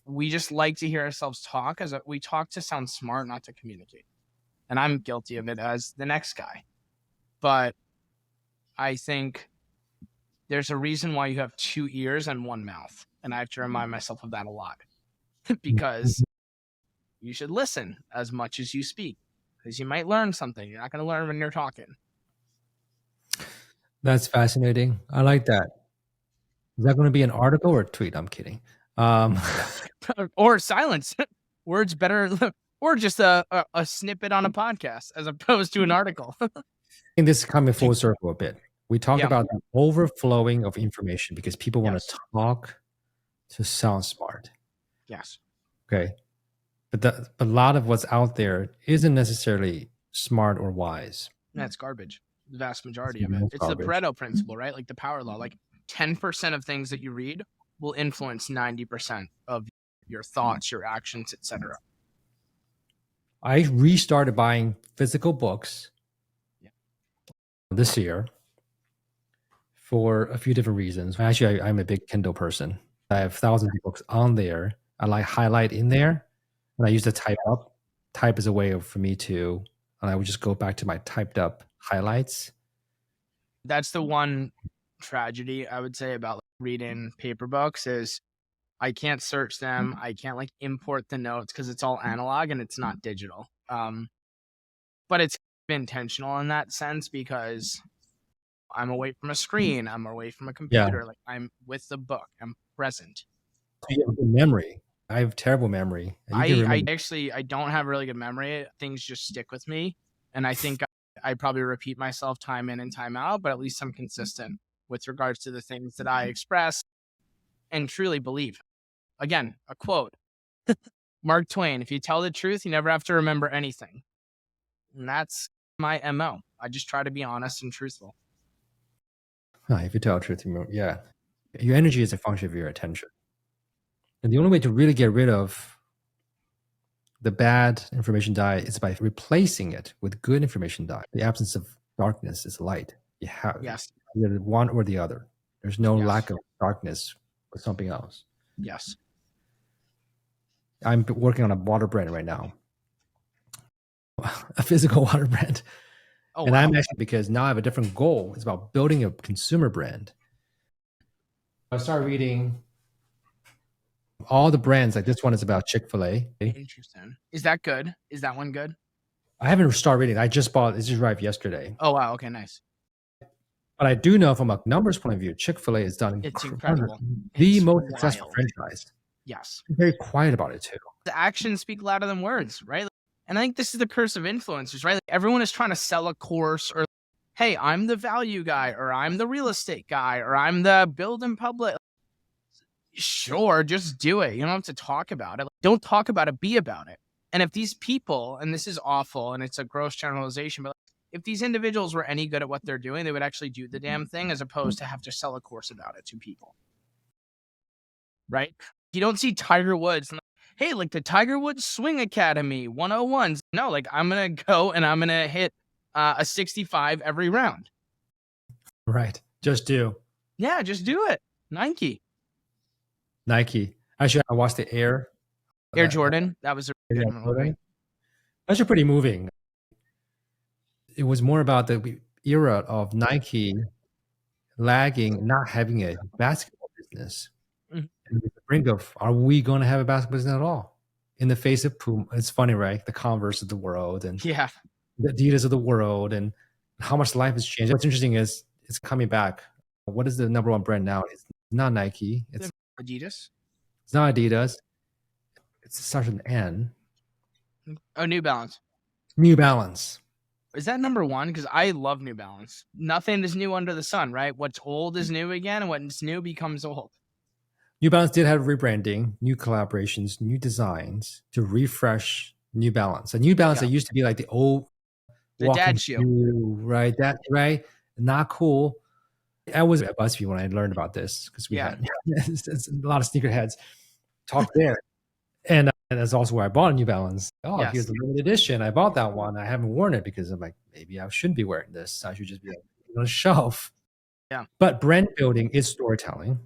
We just like to hear ourselves talk, as we talk to sound smart, not to communicate. And I'm guilty of it as the next guy. But I think there's a reason why you have 2 ears and 1 mouth. And I have to remind myself of that a lot. Because you should listen as much as you speak, because you might learn something. You're not going to learn when you're talking. That's fascinating. I like that. Is that going to be an article or a tweet? I'm kidding. Or silence. Words better, or just a snippet on a podcast as opposed to an article. I think this is coming full circle a bit. We talked Yeah. about the overflowing of information because people want Yes. to talk to sound smart. Yes. Okay. But a lot of what's out there isn't necessarily smart or wise. That's garbage. The vast majority of Yeah, it. it's It's the garbage. Pareto principle, right? Like the power law. Like 10% of things that you read will influence 90% of your thoughts, your actions, etc. I restarted buying physical books this year for a few different reasons. Actually, I'm a big Kindle person. I have thousands of books on there. I like highlight in there, and I use the type up. Type is a way for me to, and I would just go back to my typed up highlights. That's the one tragedy I would say about reading paper books is I can't search them. I can't like import the notes because it's all analog and it's not digital. But it's intentional in that sense because I'm away from a screen. I'm away from a computer. Like I'm with the book. I'm present. You have good memory. I have terrible memory. I don't have really good memory. Things just stick with me. And I think I probably repeat myself time in and time out, but at least I'm consistent with regards to the things that I express and truly believe. Again, a quote. Mark Twain, if you tell the truth, you never have to remember anything. And that's my MO. I just try to be honest and truthful. If you tell the truth, yeah. Your energy is a function of your attention. And the only way to really get rid of the bad information diet is by replacing it with good information diet. The absence of darkness is light. You have either one or the other. There's no lack of darkness with something else. Yes. I'm working on a water brand right now. A physical water brand. Oh, and wow. I'm actually, because now I have a different goal. It's about building a consumer brand. I started reading all the brands. Like this one is about Chick-fil-A. Interesting. Is that good? Is that one good? I haven't started reading. I just bought it. It just arrived yesterday. Oh, wow. Okay, nice. But I do know from a numbers point of view, Chick-fil-A has done It's incredible. the It's most successful wild. franchise. Yes. Very quiet about it too. The actions speak louder than words, right? And I think this is the curse of influencers, right? Like everyone is trying to sell a course or, hey, I'm the value guy, or I'm the real estate guy, or I'm the build in public. Sure, just do it. You don't have to talk about it. Don't talk about it, be about it. And if these people, and this is awful and it's a gross generalization, but if these individuals were any good at what they're doing, they would actually do the damn thing as opposed to have to sell a course about it to people. Right? You don't see Tiger Woods, hey, like the Tiger Woods Swing Academy 101s. No, like I'm going to go and I'm going to hit a 65 every round. Right. Just do. Yeah, just do it. Nike. Actually, I watched the Air Jordan. That was a good movie. That's pretty moving. It was more about the era of Nike lagging, not having a basketball business. Mhm. And the brink of, are we going to have a basketball business at all? In the face of Puma, it's funny, right? The Converse of the world and Yeah. the Adidas of the world, and how much life has changed. What's interesting is it's coming back. What is the number one brand now? It's not Nike. It's Adidas. It's not Adidas. It's such an N. Oh, New Balance. New Balance. Is that number one? Because I love New Balance. Nothing is new under the sun, right? What's old is new again, and what's new becomes old. New Balance did have rebranding, new collaborations, new designs to refresh New Balance. And New Balance, that used to be like the old the dad shoe, right? That right, not cool. I was at BuzzFeed when I learned about this because we had a lot of sneakerheads talk there, and that's also where I bought a New Balance. Oh, here's the limited edition. I bought that one. I haven't worn it because I'm like, maybe I shouldn't be wearing this. I should just be on a shelf. Yeah. But brand building is storytelling.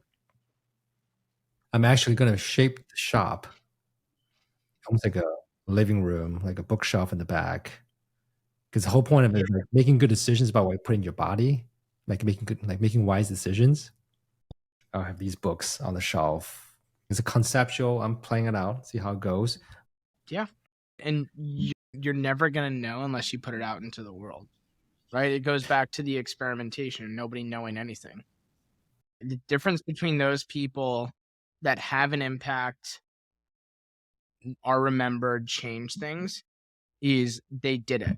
I'm actually going to shape the shop almost like a living room, like a bookshelf in the back. Because the whole point of it is like making good decisions about what you put in your body, like making wise decisions. I'll have these books on the shelf. It's a conceptual. I'm playing it out, see how it goes. Yeah. And you're never going to know unless you put it out into the world, right? It goes back to the experimentation, nobody knowing anything. The difference between those people that have an impact, are remembered, change things, is they did it.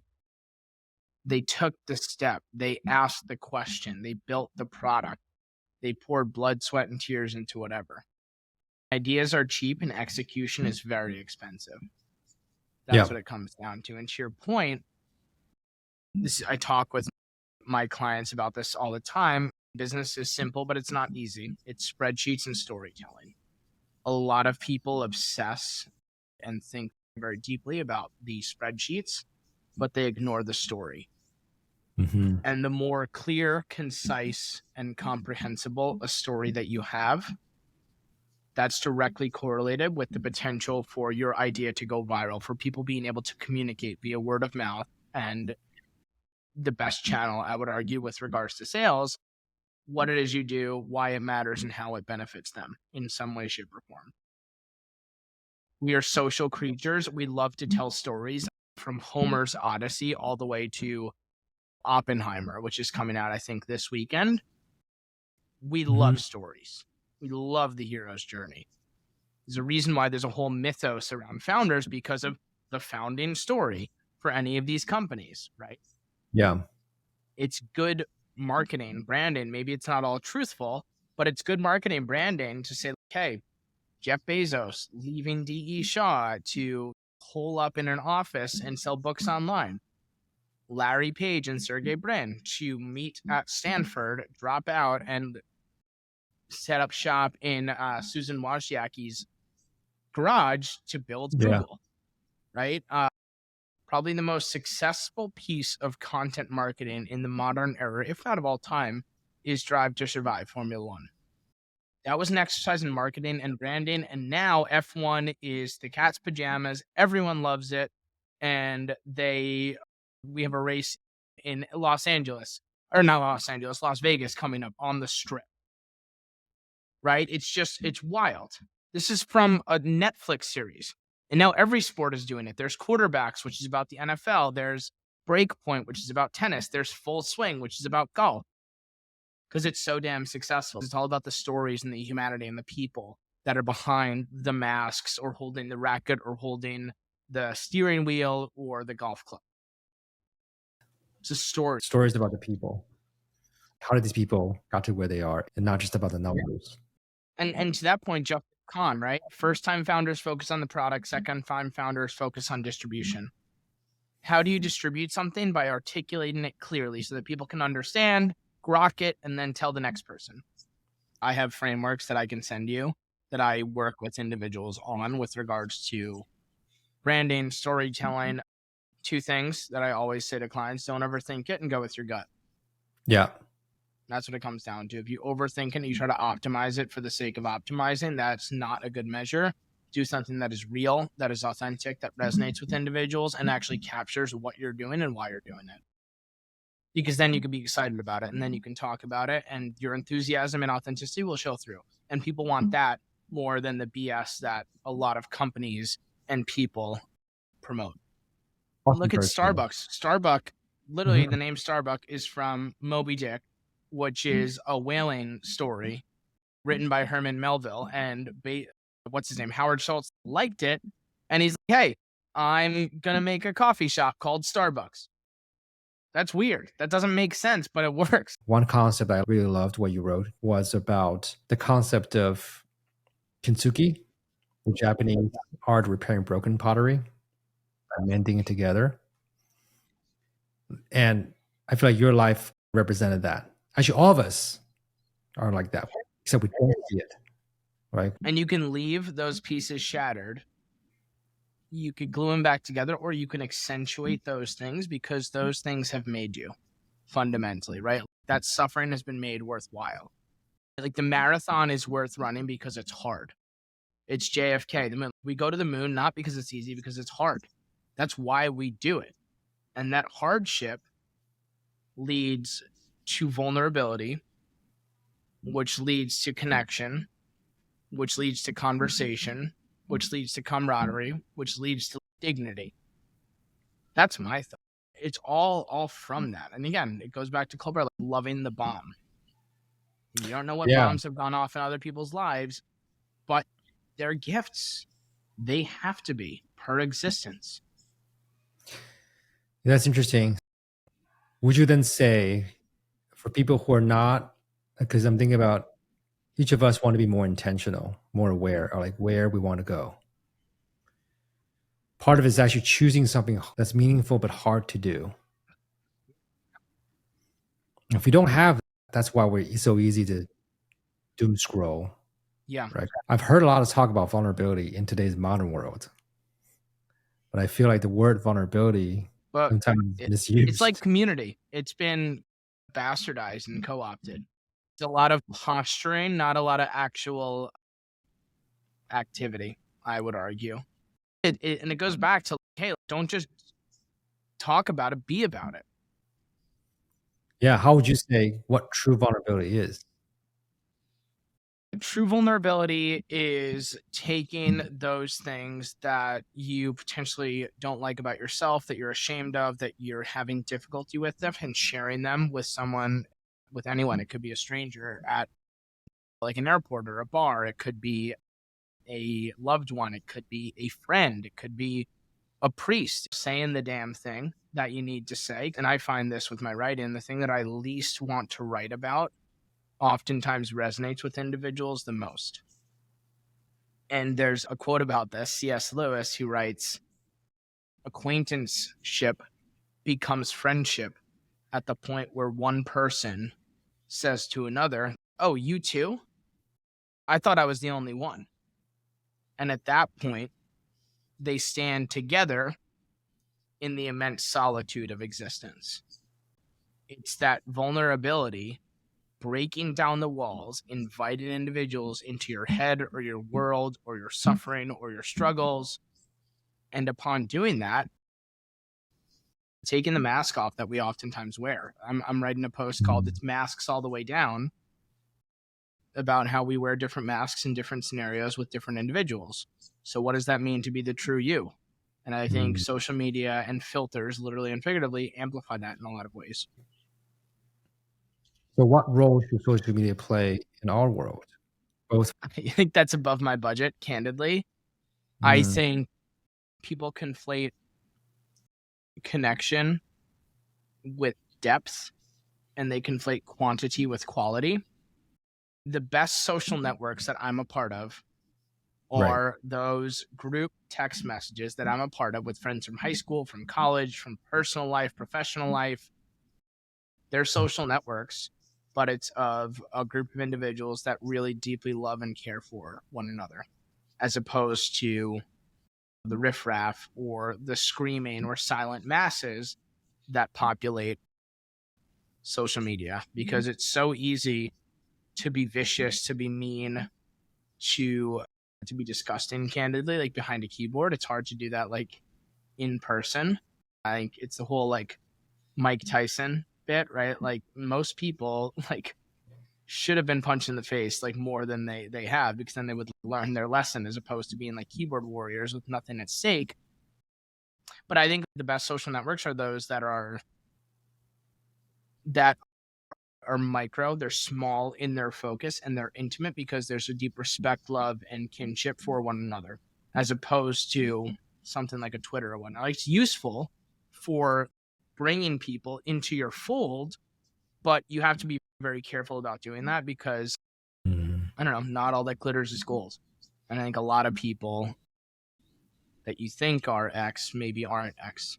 They took the step. They asked the question. They built the product. They poured blood, sweat, and tears into whatever. Ideas are cheap and execution is very expensive. That's what it comes down to. And to your point, I talk with my clients about this all the time. Business is simple, but it's not easy. It's spreadsheets and storytelling. A lot of people obsess and think very deeply about the spreadsheets, but they ignore the story. Mm-hmm. And the more clear, concise, and comprehensible a story that you have, that's directly correlated with the potential for your idea to go viral, for people being able to communicate via word of mouth. And the best channel, I would argue, with regards to sales, what it is you do, why it matters, and how it benefits them in some way, shape, or form. We are social creatures. We love to tell stories, from Homer's Odyssey all the way to Oppenheimer, which is coming out, I think, this weekend. We love stories. We love the hero's journey. There's a reason why there's a whole mythos around founders, because of the founding story for any of these companies, right? Yeah. It's good marketing, branding. Maybe it's not all truthful, but it's good marketing, branding to say, hey, Jeff Bezos leaving D.E. Shaw to hole up in an office and sell books online. Larry Page and Sergey Brin to meet at Stanford, drop out, and set up shop in Susan Wozniacki's garage to build Google, right? Probably the most successful piece of content marketing in the modern era, if not of all time, is Drive to Survive Formula One. That was an exercise in marketing and branding, and now F1 is the cat's pajamas. Everyone loves it, and we have a race in Las Vegas coming up on the Strip. Right? It's wild. This is from a Netflix series. And now every sport is doing it. There's quarterbacks, which is about the NFL. There's breakpoint, which is about tennis. There's full swing, which is about golf. Because it's so damn successful. It's all about the stories and the humanity and the people that are behind the masks or holding the racket or holding the steering wheel or the golf club. It's a story. Stories about the people. How did these people got to where they are, and not just about the numbers? And to that point, Jeff Kahn, right? First time founders focus on the product. Second time founders focus on distribution. How do you distribute something? By articulating it clearly so that people can understand, grok it, and then tell the next person. I have frameworks that I can send you that I work with individuals on with regards to branding, storytelling. Two things that I always say to clients: don't overthink it and go with your gut. Yeah. That's what it comes down to. If you overthink it and you try to optimize it for the sake of optimizing, that's not a good measure. Do something that is real, that is authentic, that resonates with individuals, and actually captures what you're doing and why you're doing it. Because then you can be excited about it, and then you can talk about it, and your enthusiasm and authenticity will show through. And people want that more than the BS that a lot of companies and people promote. Look at Starbucks. Starbucks, literally the name Starbucks is from Moby Dick, which is a whaling story written by Herman Melville. And what's his name? Howard Schultz liked it. And he's like, hey, I'm going to make a coffee shop called Starbucks. That's weird. That doesn't make sense, but it works. One concept I really loved what you wrote was about the concept of kintsugi, the Japanese art repairing broken pottery and mending it together. And I feel like your life represented that. Actually, all of us are like that, except we don't see it, right? And you can leave those pieces shattered. You could glue them back together, or you can accentuate those things because those things have made you fundamentally, right? That suffering has been made worthwhile. Like the marathon is worth running because it's hard. It's JFK. We go to the moon not because it's easy, because it's hard. That's why we do it. And that hardship leads to vulnerability, which leads to connection, which leads to conversation, which leads to camaraderie, which leads to dignity. That's my thought. It's all from that. And again, it goes back to Colbert, like loving the bomb. You don't know what bombs have gone off in other people's lives, but they're gifts. They have to be per existence. That's interesting. Would you then say, for people who are not, because I'm thinking about each of us want to be more intentional, more aware, or like where we want to go. Part of it is actually choosing something that's meaningful but hard to do. If we don't have that, that's why it's so easy to doom scroll. Yeah. Right. I've heard a lot of talk about vulnerability in today's modern world, but I feel like the word vulnerability sometimes is misused. It's like community. It's been bastardized and co-opted. It's a lot of posturing, not a lot of actual activity, I would argue. And it goes back to, hey, don't just talk about it, be about it. Yeah. How would you say what true vulnerability is? True vulnerability is taking those things that you potentially don't like about yourself, that you're ashamed of, that you're having difficulty with them, and sharing them with someone, with anyone. It could be a stranger at like an airport or a bar. It could be a loved one. It could be a friend. It could be a priest saying the damn thing that you need to say. And I find this with my writing, the thing that I least want to write about oftentimes resonates with individuals the most. And there's a quote about this, C.S. Lewis, who writes, acquaintanceship becomes friendship at the point where one person says to another, oh, you too? I thought I was the only one. And at that point, they stand together in the immense solitude of existence. It's that vulnerability, breaking down the walls, inviting individuals into your head or your world or your suffering or your struggles. And upon doing that, taking the mask off that we oftentimes wear. I'm writing a post called It's Masks All the Way Down about how we wear different masks in different scenarios with different individuals. So what does that mean to be the true you? And I think social media and filters, literally and figuratively, amplify that in a lot of ways. So what role should social media play in our world? Both. I think that's above my budget, candidly. I think people conflate connection with depth, and they conflate quantity with quality. The best social networks that I'm a part of are those group text messages that I'm a part of with friends from high school, from college, from personal life, professional life. They're social networks, but it's of a group of individuals that really deeply love and care for one another, as opposed to the riffraff or the screaming or silent masses that populate social media, because it's so easy to be vicious, to be mean, to be disgusting, candidly, like behind a keyboard. It's hard to do that like in person. I think it's the whole like Mike Tyson bit, right? Like most people like should have been punched in the face like more than they have, because then they would learn their lesson, as opposed to being like keyboard warriors with nothing at stake. But I think the best social networks are those that are micro, they're small in their focus, and they're intimate because there's a deep respect, love, and kinship for one another, as opposed to something like a Twitter or whatnot. It's useful for bringing people into your fold, but you have to be very careful about doing that, because I don't know, not all that glitters is gold. And I think a lot of people that you think are X maybe aren't X.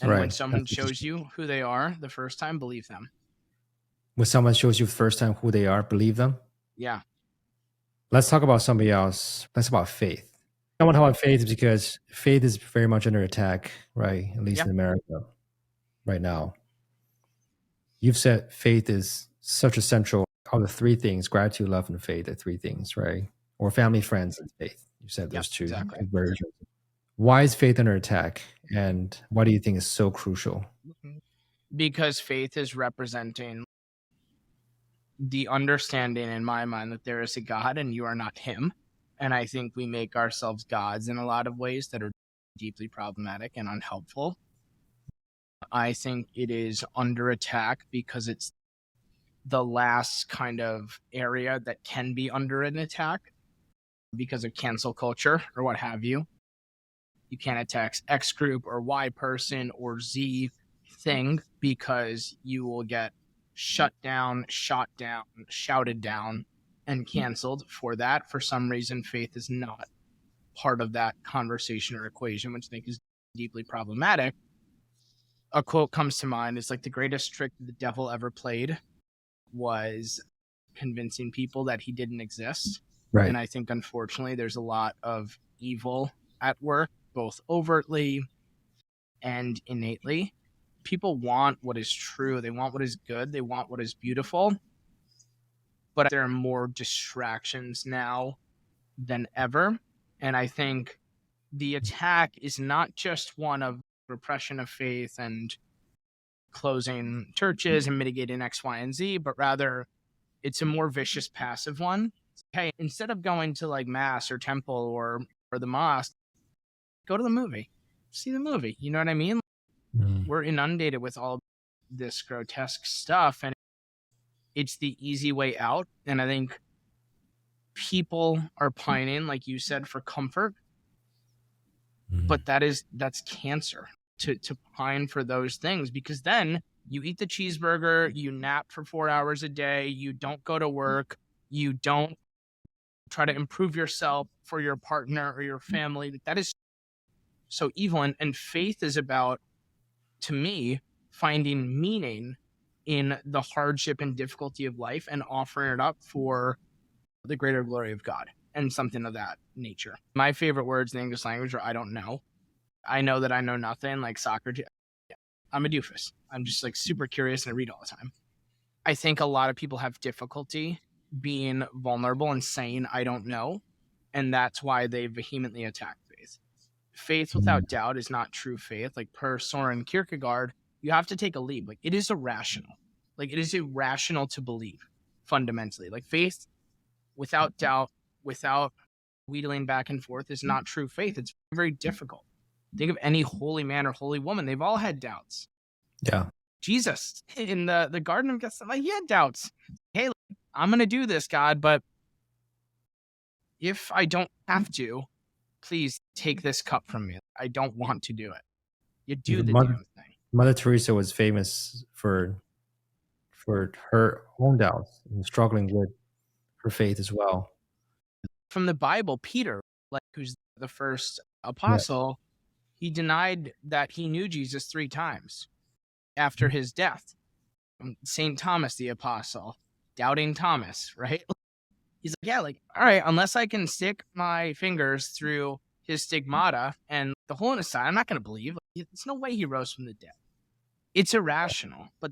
And when someone shows you who they are the first time, believe them. When someone shows you the first time who they are, believe them? Yeah. Let's talk about somebody else. Let's talk about faith. I want to talk about faith because faith is very much under attack, right? At least in America right now. You've said faith is such a central, of the three things, gratitude, love, and faith, the three things, right? Or family, friends, and faith. You said those two versions. Why is faith under attack? And why do you think it's so crucial? Because faith is representing the understanding in my mind that there is a God and you are not him. And I think we make ourselves gods in a lot of ways that are deeply problematic and unhelpful. I think it is under attack because it's the last kind of area that can be under an attack because of cancel culture or what have you. You can't attack X group or Y person or Z thing because you will get shut down, shot down, shouted down, and canceled for that. For some reason, faith is not part of that conversation or equation, which I think is deeply problematic. A quote comes to mind. It's like the greatest trick the devil ever played was convincing people that he didn't exist. Right. And I think, unfortunately, there's a lot of evil at work, both overtly and innately. People want what is true. They want what is good. They want what is beautiful. But there are more distractions now than ever. And I think the attack is not just one of repression of faith and closing churches and mitigating X, Y, and Z, but rather it's a more vicious passive one. Hey, instead of going to like mass or temple or the mosque, go to the movie. See the movie. You know what I mean? We're inundated with all this grotesque stuff, and it's the easy way out. And I think people are pining, like you said, for comfort. But that's cancer to pine for those things, because then you eat the cheeseburger, you nap for 4 hours a day, you don't go to work, you don't try to improve yourself for your partner or your family. That is so evil. And faith is about, to me, finding meaning in the hardship and difficulty of life and offering it up for the greater glory of God and something of that nature. My favorite words in the English language are I don't know. I know that I know nothing, like Socrates. I'm a doofus. I'm just like super curious and I read all the time. I think a lot of people have difficulty being vulnerable and saying I don't know, and that's why they vehemently attack faith. Faith without doubt is not true faith. Like per Soren Kierkegaard, you have to take a leap. Like it is irrational. Like it is irrational to believe fundamentally. Like faith without doubt, without wheedling back and forth is not true faith. It's very difficult. Think of any holy man or holy woman. They've all had doubts. Yeah. Jesus in the Garden of Gethsemane, he had doubts. Hey, I'm going to do this, God, but if I don't have to, please take this cup from me. I don't want to do it. You do Even the damn thing. Mother Teresa was famous for her own doubts and struggling with her faith as well. From the Bible, Peter, like who's the first Yeah. apostle, he denied that he knew Jesus 3 times after his death. St. Thomas the apostle, doubting Thomas, right? He's like, yeah, like, all right, unless I can stick my fingers through his stigmata and the hole in his side, I'm not going to believe. Like, there's no way he rose from the dead. It's irrational, but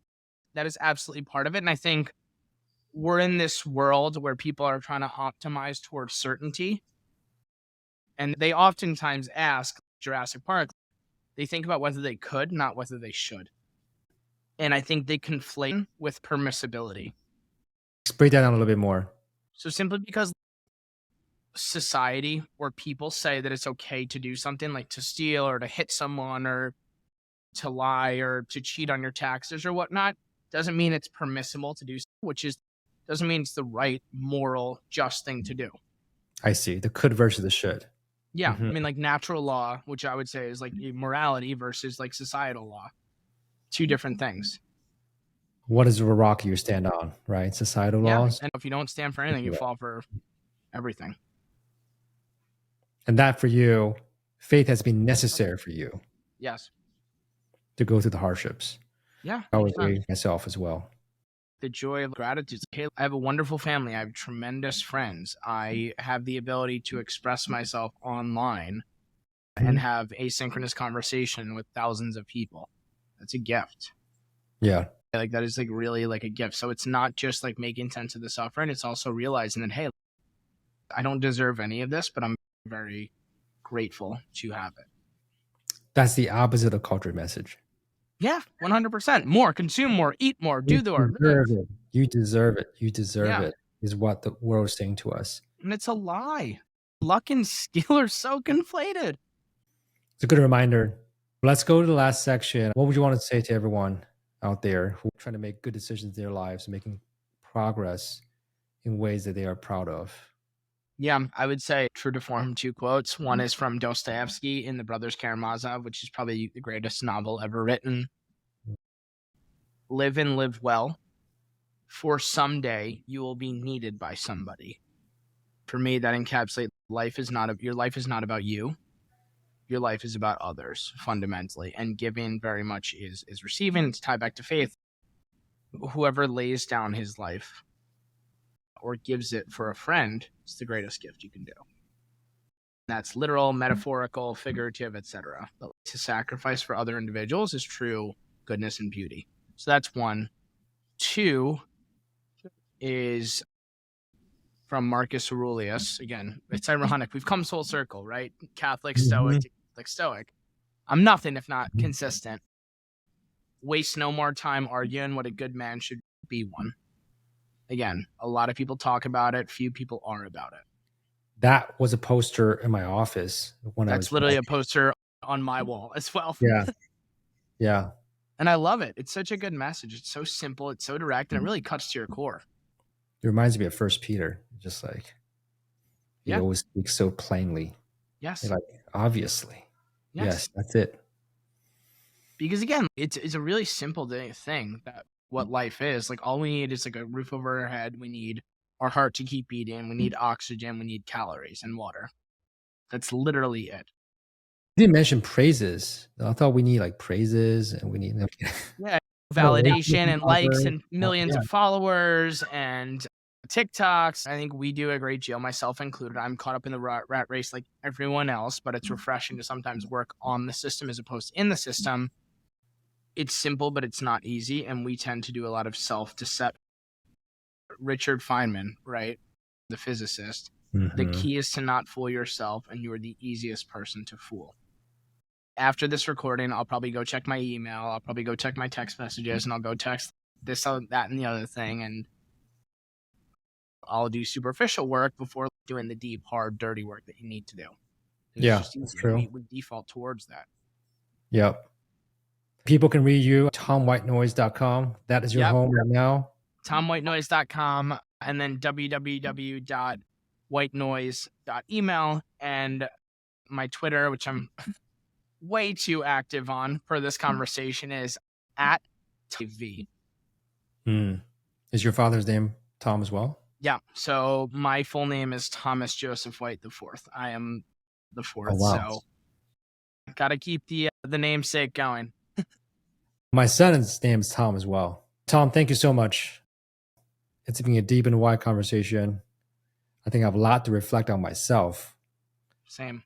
that is absolutely part of it. And I think we're in this world where people are trying to optimize towards certainty. And they oftentimes ask, Jurassic Park, they think about whether they could, not whether they should. And I think they conflate with permissibility. Let's break that down a little bit more. So simply because society or people say that it's okay to do something like to steal or to hit someone or to lie or to cheat on your taxes or whatnot, doesn't mean it's permissible to do, doesn't mean it's the right, moral, just thing to do. I see. The could versus the should. Yeah. I mean, like natural law, which I would say is like morality versus like societal law. 2 different things. What is the rock you stand on, right? Societal laws. And if you don't stand for anything, you fall for everything. And that for you, faith has been necessary for you. Yes. To go through the hardships. Yeah. I would agree myself as well. The joy of gratitude. Hey, I have a wonderful family. I have tremendous friends. I have the ability to express myself online and have asynchronous conversation with thousands of people. That's a gift. Yeah. Like that is like really like a gift. So it's not just like making sense of the suffering. It's also realizing that, hey, I don't deserve any of this, but I'm very grateful to have it. That's the opposite of culture message. Yeah, 100%. More, consume more, eat more, do the work. You deserve it. You deserve it, is what the world is saying to us. And it's a lie. Luck and skill are so conflated. It's a good reminder. Let's go to the last section. What would you want to say to everyone out there who are trying to make good decisions in their lives, making progress in ways that they are proud of? Yeah, I would say true to form 2 quotes. One is from Dostoevsky in The Brothers Karamazov, which is probably the greatest novel ever written. Live and live well, for someday you will be needed by somebody. For me, that encapsulates your life is not about you. Your life is about others, fundamentally. And giving very much is receiving. It's tied back to faith. Whoever lays down his life or gives it for a friend, it's the greatest gift you can do. That's literal, metaphorical, figurative, etc. But to sacrifice for other individuals is true goodness and beauty. So that's 1. 2 is from Marcus Aurelius. Again, it's ironic. We've come full circle, right? Catholic, Stoic, Catholic, Stoic. I'm nothing if not consistent. Waste no more time arguing what a good man should be one. Again, a lot of people talk about it. Few people are about it. That was a poster in my office when I was. That's literally a poster on my wall as well. Yeah. Yeah. And I love it. It's such a good message. It's so simple. It's so direct. And it really cuts to your core. It reminds me of 1 Peter. Just like, he always speaks so plainly. Yes. Like, obviously. Yes, that's it. Because again, it's a really simple thing that what life is. Like all we need is like a roof over our head. We need our heart to keep beating. We need oxygen. We need calories and water. That's literally it. You didn't mention praises. I thought we need like praises and we need validation and likes and millions of followers and TikToks. I think we do a great deal, myself included. I'm caught up in the rat race like everyone else, but it's refreshing to sometimes work on the system as opposed to in the system. It's simple, but it's not easy, and we tend to do a lot of self-deception. Richard Feynman, right? The physicist. The key is to not fool yourself, and you are the easiest person to fool. After this recording, I'll probably go check my email. I'll probably go check my text messages, and I'll go text this, that, and the other thing, and I'll do superficial work before doing the deep, hard, dirty work that you need to do. Yeah, It's just that's easier. true. We default towards that. Yep. People can read you tomwhitenoise.com. That is your Yep. home right now. tomwhitenoise.com and then www.whitenoise.email, and my Twitter, which I'm way too active on per this conversation, is at TV. Is your father's name Tom as well? Yeah. So my full name is Thomas Joseph White IV. I am the fourth. Oh, wow. So got to keep the namesake going. My son's name is Tom as well. Tom, thank you so much. It's been a deep and wide conversation. I think I have a lot to reflect on myself. Same.